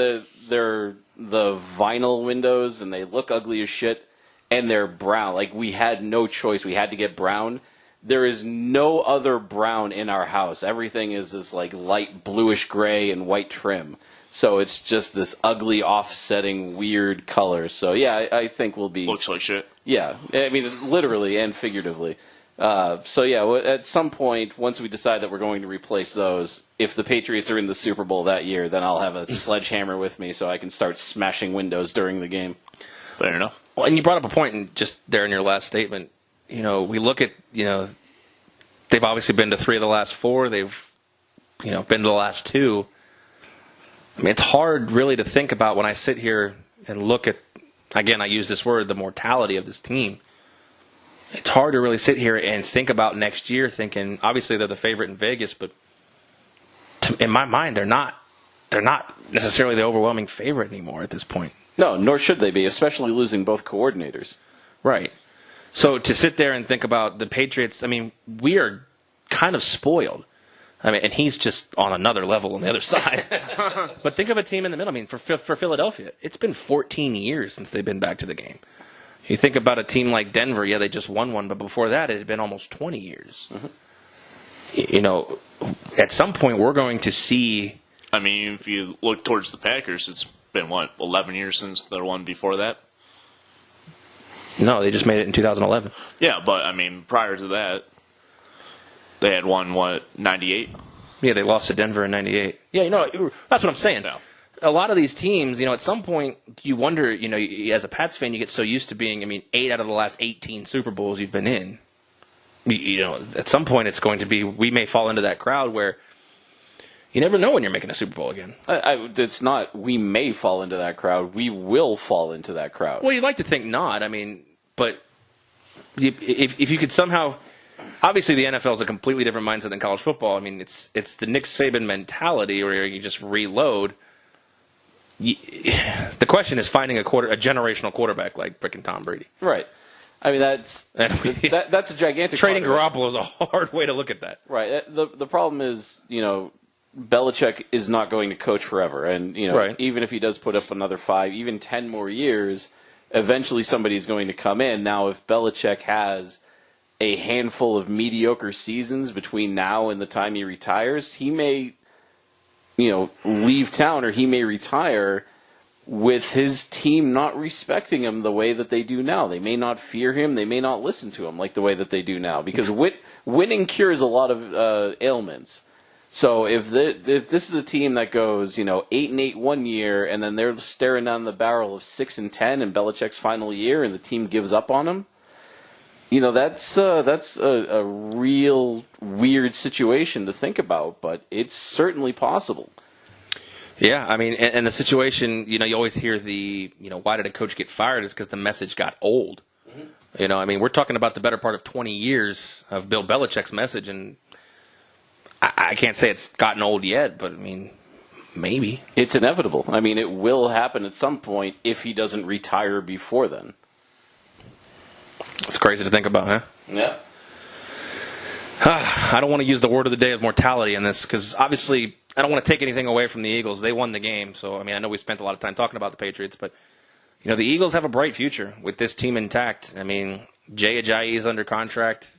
they're the vinyl windows, and they look ugly as shit, and they're brown. Like, we had no choice. We had to get brown. There is no other brown in our house. Everything is this like light bluish gray and white trim. So it's just this ugly, offsetting, weird color. So yeah, I think we'll be... Looks like shit. Yeah, literally and figuratively. So yeah, at some point, once we decide that we're going to replace those, if the Patriots are in the Super Bowl that year, then I'll have a sledgehammer with me so I can start smashing windows during the game. Fair enough. Well, and you brought up a point just there in your last statement. We look at, they've obviously been to 3 of the last 4. They've, been to the last 2. I mean, it's hard really to think about when I sit here and look at, again, I use this word, the mortality of this team. It's hard to really sit here and think about next year thinking, obviously they're the favorite in Vegas, but in my mind, they're not necessarily the overwhelming favorite anymore at this point. No, nor should they be, especially losing both coordinators. Right. So to sit there and think about the Patriots, we are kind of spoiled. And he's just on another level on the other side. But think of a team in the middle. For Philadelphia, it's been 14 years since they've been back to the game. You think about a team like Denver, yeah, they just won one, but before that, it had been almost 20 years. Mm-hmm. At some point, we're going to see... if you look towards the Packers, it's been, 11 years since their one before that? No, they just made it in 2011. Yeah, but, prior to that, they had won, 98? Yeah, they lost to Denver in 98. Yeah, that's what I'm saying. Yeah. A lot of these teams, at some point, you wonder, as a Pats fan, you get so used to being, 8 out of the last 18 Super Bowls you've been in. At some point it's going to be, we may fall into that crowd where you never know when you're making a Super Bowl again. It's not, we may fall into that crowd. We will fall into that crowd. Well, you'd like to think not. But if you could somehow... Obviously, the NFL is a completely different mindset than college football. It's the Nick Saban mentality where you just reload. The question is finding a generational quarterback like frickin' Tom Brady. Right. That's a gigantic... Trading Garoppolo is a hard way to look at that. Right. The problem is, Belichick is not going to coach forever. And, right. Even if he does put up another 5, even 10 more years, eventually somebody's going to come in. Now, if Belichick has a handful of mediocre seasons between now and the time he retires, he may, leave town or he may retire with his team not respecting him the way that they do now. They may not fear him. They may not listen to him like the way that they do now because winning cures a lot of ailments. So if this is a team that goes, 8-8 one year, and then they're staring down the barrel of 6-10 in Belichick's final year, and the team gives up on him, That's a real weird situation to think about, but it's certainly possible. Yeah, I mean, and the situation, you always hear why did a coach get fired is because the message got old. Mm-hmm. I mean, we're talking about the better part of 20 years of Bill Belichick's message, and I can't say it's gotten old yet, but I mean, maybe. It's inevitable. I mean, it will happen at some point if he doesn't retire before then. It's crazy to think about, huh? Yeah. I don't want to use the word of the day of mortality in this because obviously I don't want to take anything away from the Eagles. They won the game. So, I mean, I know we spent a lot of time talking about the Patriots, but, the Eagles have a bright future with this team intact. I mean, Jay Ajayi is under contract.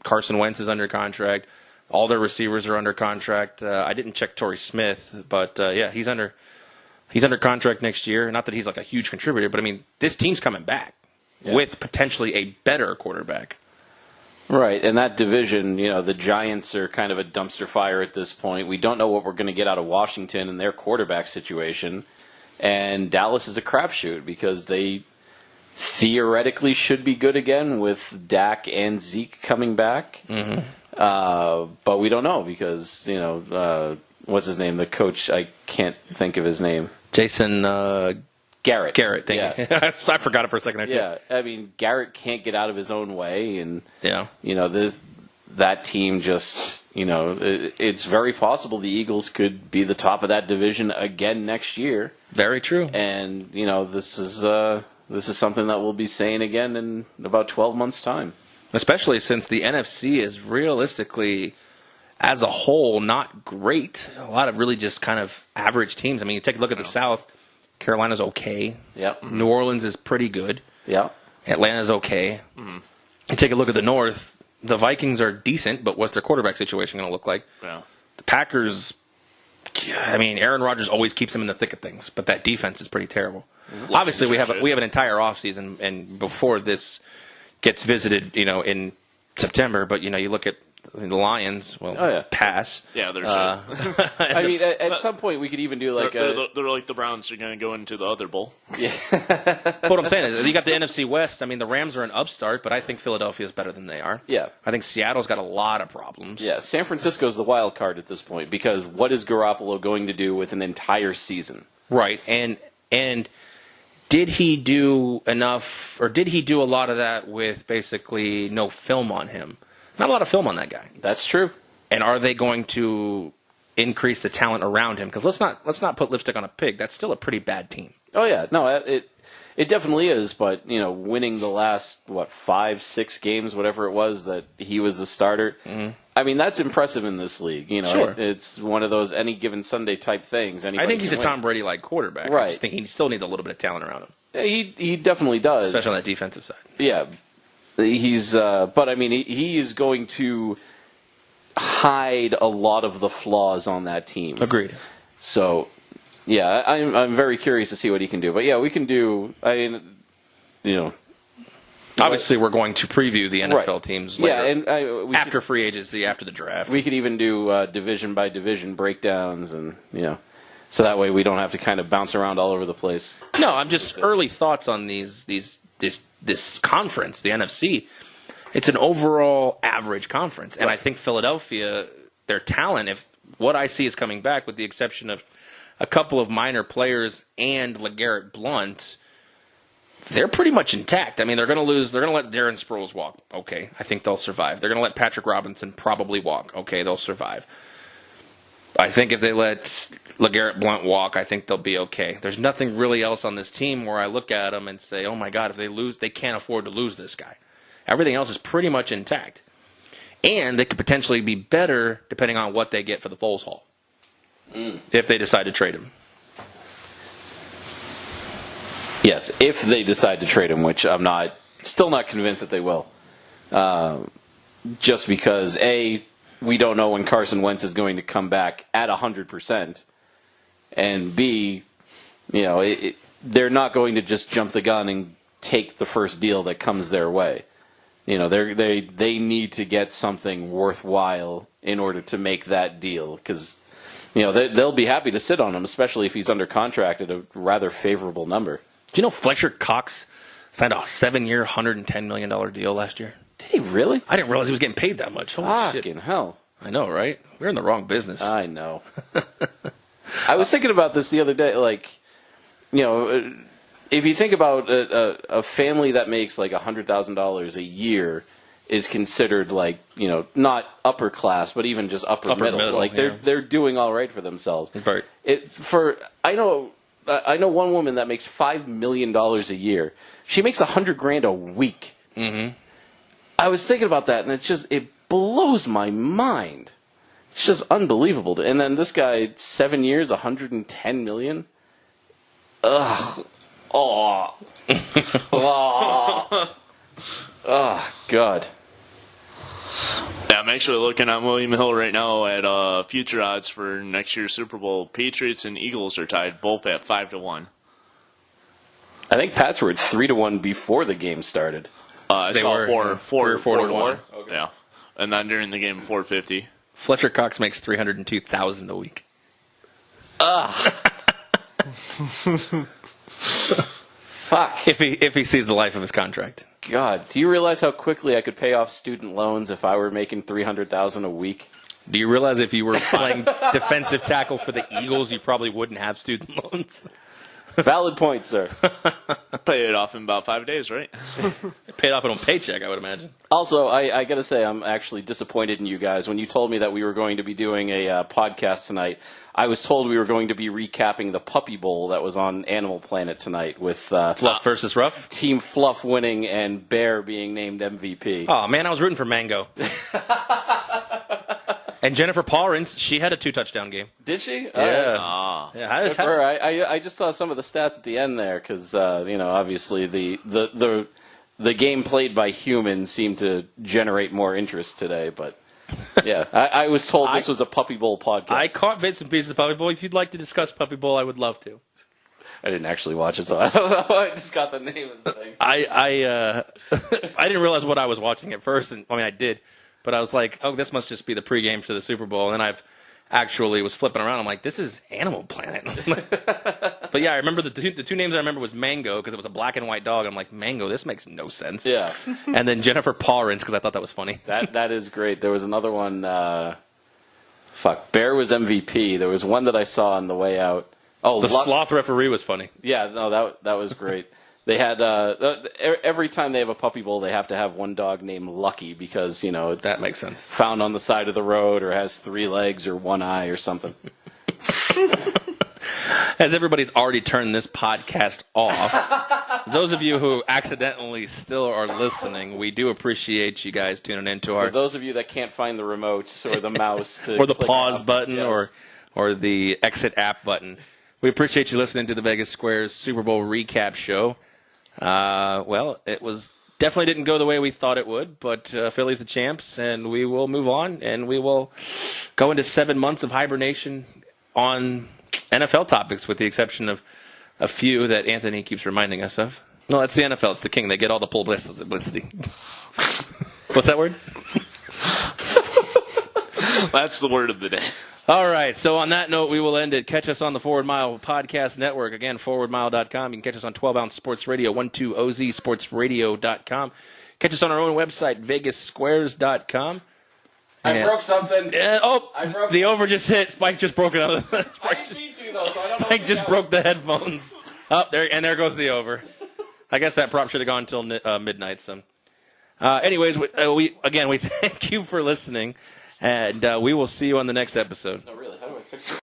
Carson Wentz is under contract. All their receivers are under contract. I didn't check Torrey Smith, but, yeah, he's under contract next year. Not that he's like a huge contributor, but, I mean, this team's coming back with potentially a better quarterback. Right, and that division, the Giants are kind of a dumpster fire at this point. We don't know what we're going to get out of Washington and their quarterback situation. And Dallas is a crapshoot because they theoretically should be good again with Dak and Zeke coming back. Mm-hmm. But we don't know because, what's his name? The coach, I can't think of his name. Jason Garrett. Thank you. I forgot it for a second there, too. Yeah, I mean, Garrett can't get out of his own way, and yeah, that team just, it's very possible the Eagles could be the top of that division again next year. Very true. And this is something that we'll be saying again in about 12 months' time. Especially since the NFC is realistically, as a whole, not great. A lot of really just kind of average teams. I mean, you take a look at the South. Carolina's okay. Yep. New Orleans is pretty good. Yeah. Atlanta's okay. Mm-hmm. You take a look at the North. The Vikings are decent, but what's their quarterback situation going to look like? Yeah. The Packers, I mean, Aaron Rodgers always keeps them in the thick of things, but that defense is pretty terrible. Mm-hmm. Obviously, we have an entire offseason, and before this gets visited, in September, but, you look at the Lions, pass. Yeah, they're I mean, at some point we could even do like they're like the Browns. They're going to go into the other bowl. Yeah. But what I'm saying is, you got the NFC West. I mean, the Rams are an upstart, but I think Philadelphia is better than they are. Yeah. I think Seattle's got a lot of problems. Yeah, San Francisco's the wild card at this point because what is Garoppolo going to do with an entire season? Right, and did he do enough, or did he do a lot of that with basically no film on him? Not a lot of film on that guy. That's true. And are they going to increase the talent around him? Because let's not put lipstick on a pig. That's still a pretty bad team. Oh yeah, no, it definitely is. But winning the last 5-6 games, whatever it was that he was the starter. Mm-hmm. I mean, that's impressive in this league. Sure. It's one of those any given Sunday type things. I think he's a Tom Brady like quarterback. Right. I just think he still needs a little bit of talent around him. He definitely does, especially on that defensive side. Yeah. He's, but I mean, he is going to hide a lot of the flaws on that team. Agreed. So, yeah, I'm very curious to see what he can do. But yeah, we can do. Obviously, we're going to preview the NFL teams later. Yeah, and after free agency, after the draft, we could even do division by division breakdowns, and so that way we don't have to kind of bounce around all over the place. No, I'm just early thoughts on this conference, the NFC. It's an overall average conference. And I think Philadelphia, their talent, if what I see is coming back, with the exception of a couple of minor players and LeGarrette Blount, they're pretty much intact. I mean, they're going to lose. They're going to let Darren Sproles walk. Okay, I think they'll survive. They're going to let Patrick Robinson probably walk. Okay, they'll survive. I think if they let LeGarrette Blount walk, I think they'll be okay. There's nothing really else on this team where I look at them and say, oh my God, if they lose, they can't afford to lose this guy. Everything else is pretty much intact. And they could potentially be better depending on what they get for the Foles haul. If they decide to trade him. Yes, if they decide to trade him, which I'm still not convinced that they will. Just because, A, we don't know when Carson Wentz is going to come back at 100%, and B, they're not going to just jump the gun and take the first deal that comes their way. They need to get something worthwhile in order to make that deal, because they'll be happy to sit on him, especially if he's under contract at a rather favorable number. Do you know Fletcher Cox signed a 7-year, $110 million deal last year? Did he really? I didn't realize he was getting paid that much. Holy shit. Fucking hell. I know, right? We're in the wrong business. I know. I was thinking about this the other day, like, you know, if you think about a family that makes like $100,000 a year is considered like, you know, not upper class, but even just upper middle. Like they're doing all right for themselves. Right. I know one woman that makes $5 million a year. She makes $100,000 a week. Mm-hmm. I was thinking about that, and it blows my mind. It's just unbelievable. And then this guy, 7 years, $110 million. Ugh. Oh. Oh. Oh, God. Yeah, I'm actually looking at William Hill right now at future odds for next year's Super Bowl. Patriots and Eagles are tied, both at 5-1. I think Pats were at 3-1 before the game started. I saw 4 to 1. Okay. Yeah, and then during the game, 450. Fletcher Cox makes $302,000 a week. Ugh. Fuck. If he sees the life of his contract. God, do you realize how quickly I could pay off student loans if I were making $300,000 a week? Do you realize if you were playing defensive tackle for the Eagles, you probably wouldn't have student loans? Valid point, sir. Pay it off in about 5 days, right? Paid off on a paycheck, I would imagine. Also, I got to say, I'm actually disappointed in you guys. When you told me that we were going to be doing a podcast tonight, I was told we were going to be recapping the Puppy Bowl that was on Animal Planet tonight with Fluff versus Rough? Team Fluff winning and Bear being named MVP. Oh, man, I was rooting for Mango. And Jennifer Paulrens, she had a 2-touchdown game. Did she? Yeah. Yeah, Good for her. I just saw some of the stats at the end there because, obviously the game played by humans seemed to generate more interest today. But, yeah, I was told this was a Puppy Bowl podcast. I caught bits and pieces of Puppy Bowl. If you'd like to discuss Puppy Bowl, I would love to. I didn't actually watch it, so I don't know. I just got the name of the thing. I didn't realize what I was watching at first. And I did. But I was like, oh, this must just be the pregame to the Super Bowl. And then I've actually was flipping around. I'm like, this is Animal Planet. But yeah, I remember the two names I remember was Mango because it was a black and white dog. I'm like, Mango, this makes no sense. Yeah. And then Jennifer Paulrens because I thought that was funny. That is great. There was another one. Bear was MVP. There was one that I saw on the way out. Oh, the sloth referee was funny. Yeah, no, that was great. They had every time they have a Puppy Bowl, they have to have one dog named Lucky because that makes sense. Found on the side of the road or has 3 legs or 1 eye or something. As everybody's already turned this podcast off, those of you who accidentally still are listening, we do appreciate you guys tuning into For those of you that can't find the remote or the mouse or the pause off, button yes. or the exit app button, we appreciate you listening to the Vegas Squares Super Bowl recap show. Well, it definitely didn't go the way we thought it would, but Philly's the champs, and we will move on, and we will go into 7 months of hibernation on NFL topics, with the exception of a few that Anthony keeps reminding us of. No, that's the NFL. It's the king. They get all the publicity. What's that word? That's the word of the day. All right, so on that note, we will end it. Catch us on the Forward Mile Podcast Network. Again, forwardmile.com. You can catch us on 12-Ounce Sports Radio, 12OZSportsRadio.com. Catch us on our own website, vegassquares.com. I broke something. The over just hit. Spike just broke it out. I didn't mean to, though, so I don't know. Spike just broke the headphones. There goes the over. I guess that prop should have gone until midnight. So, anyways, we thank you for listening. And we will see you on the next episode. No, really, how do I fix this?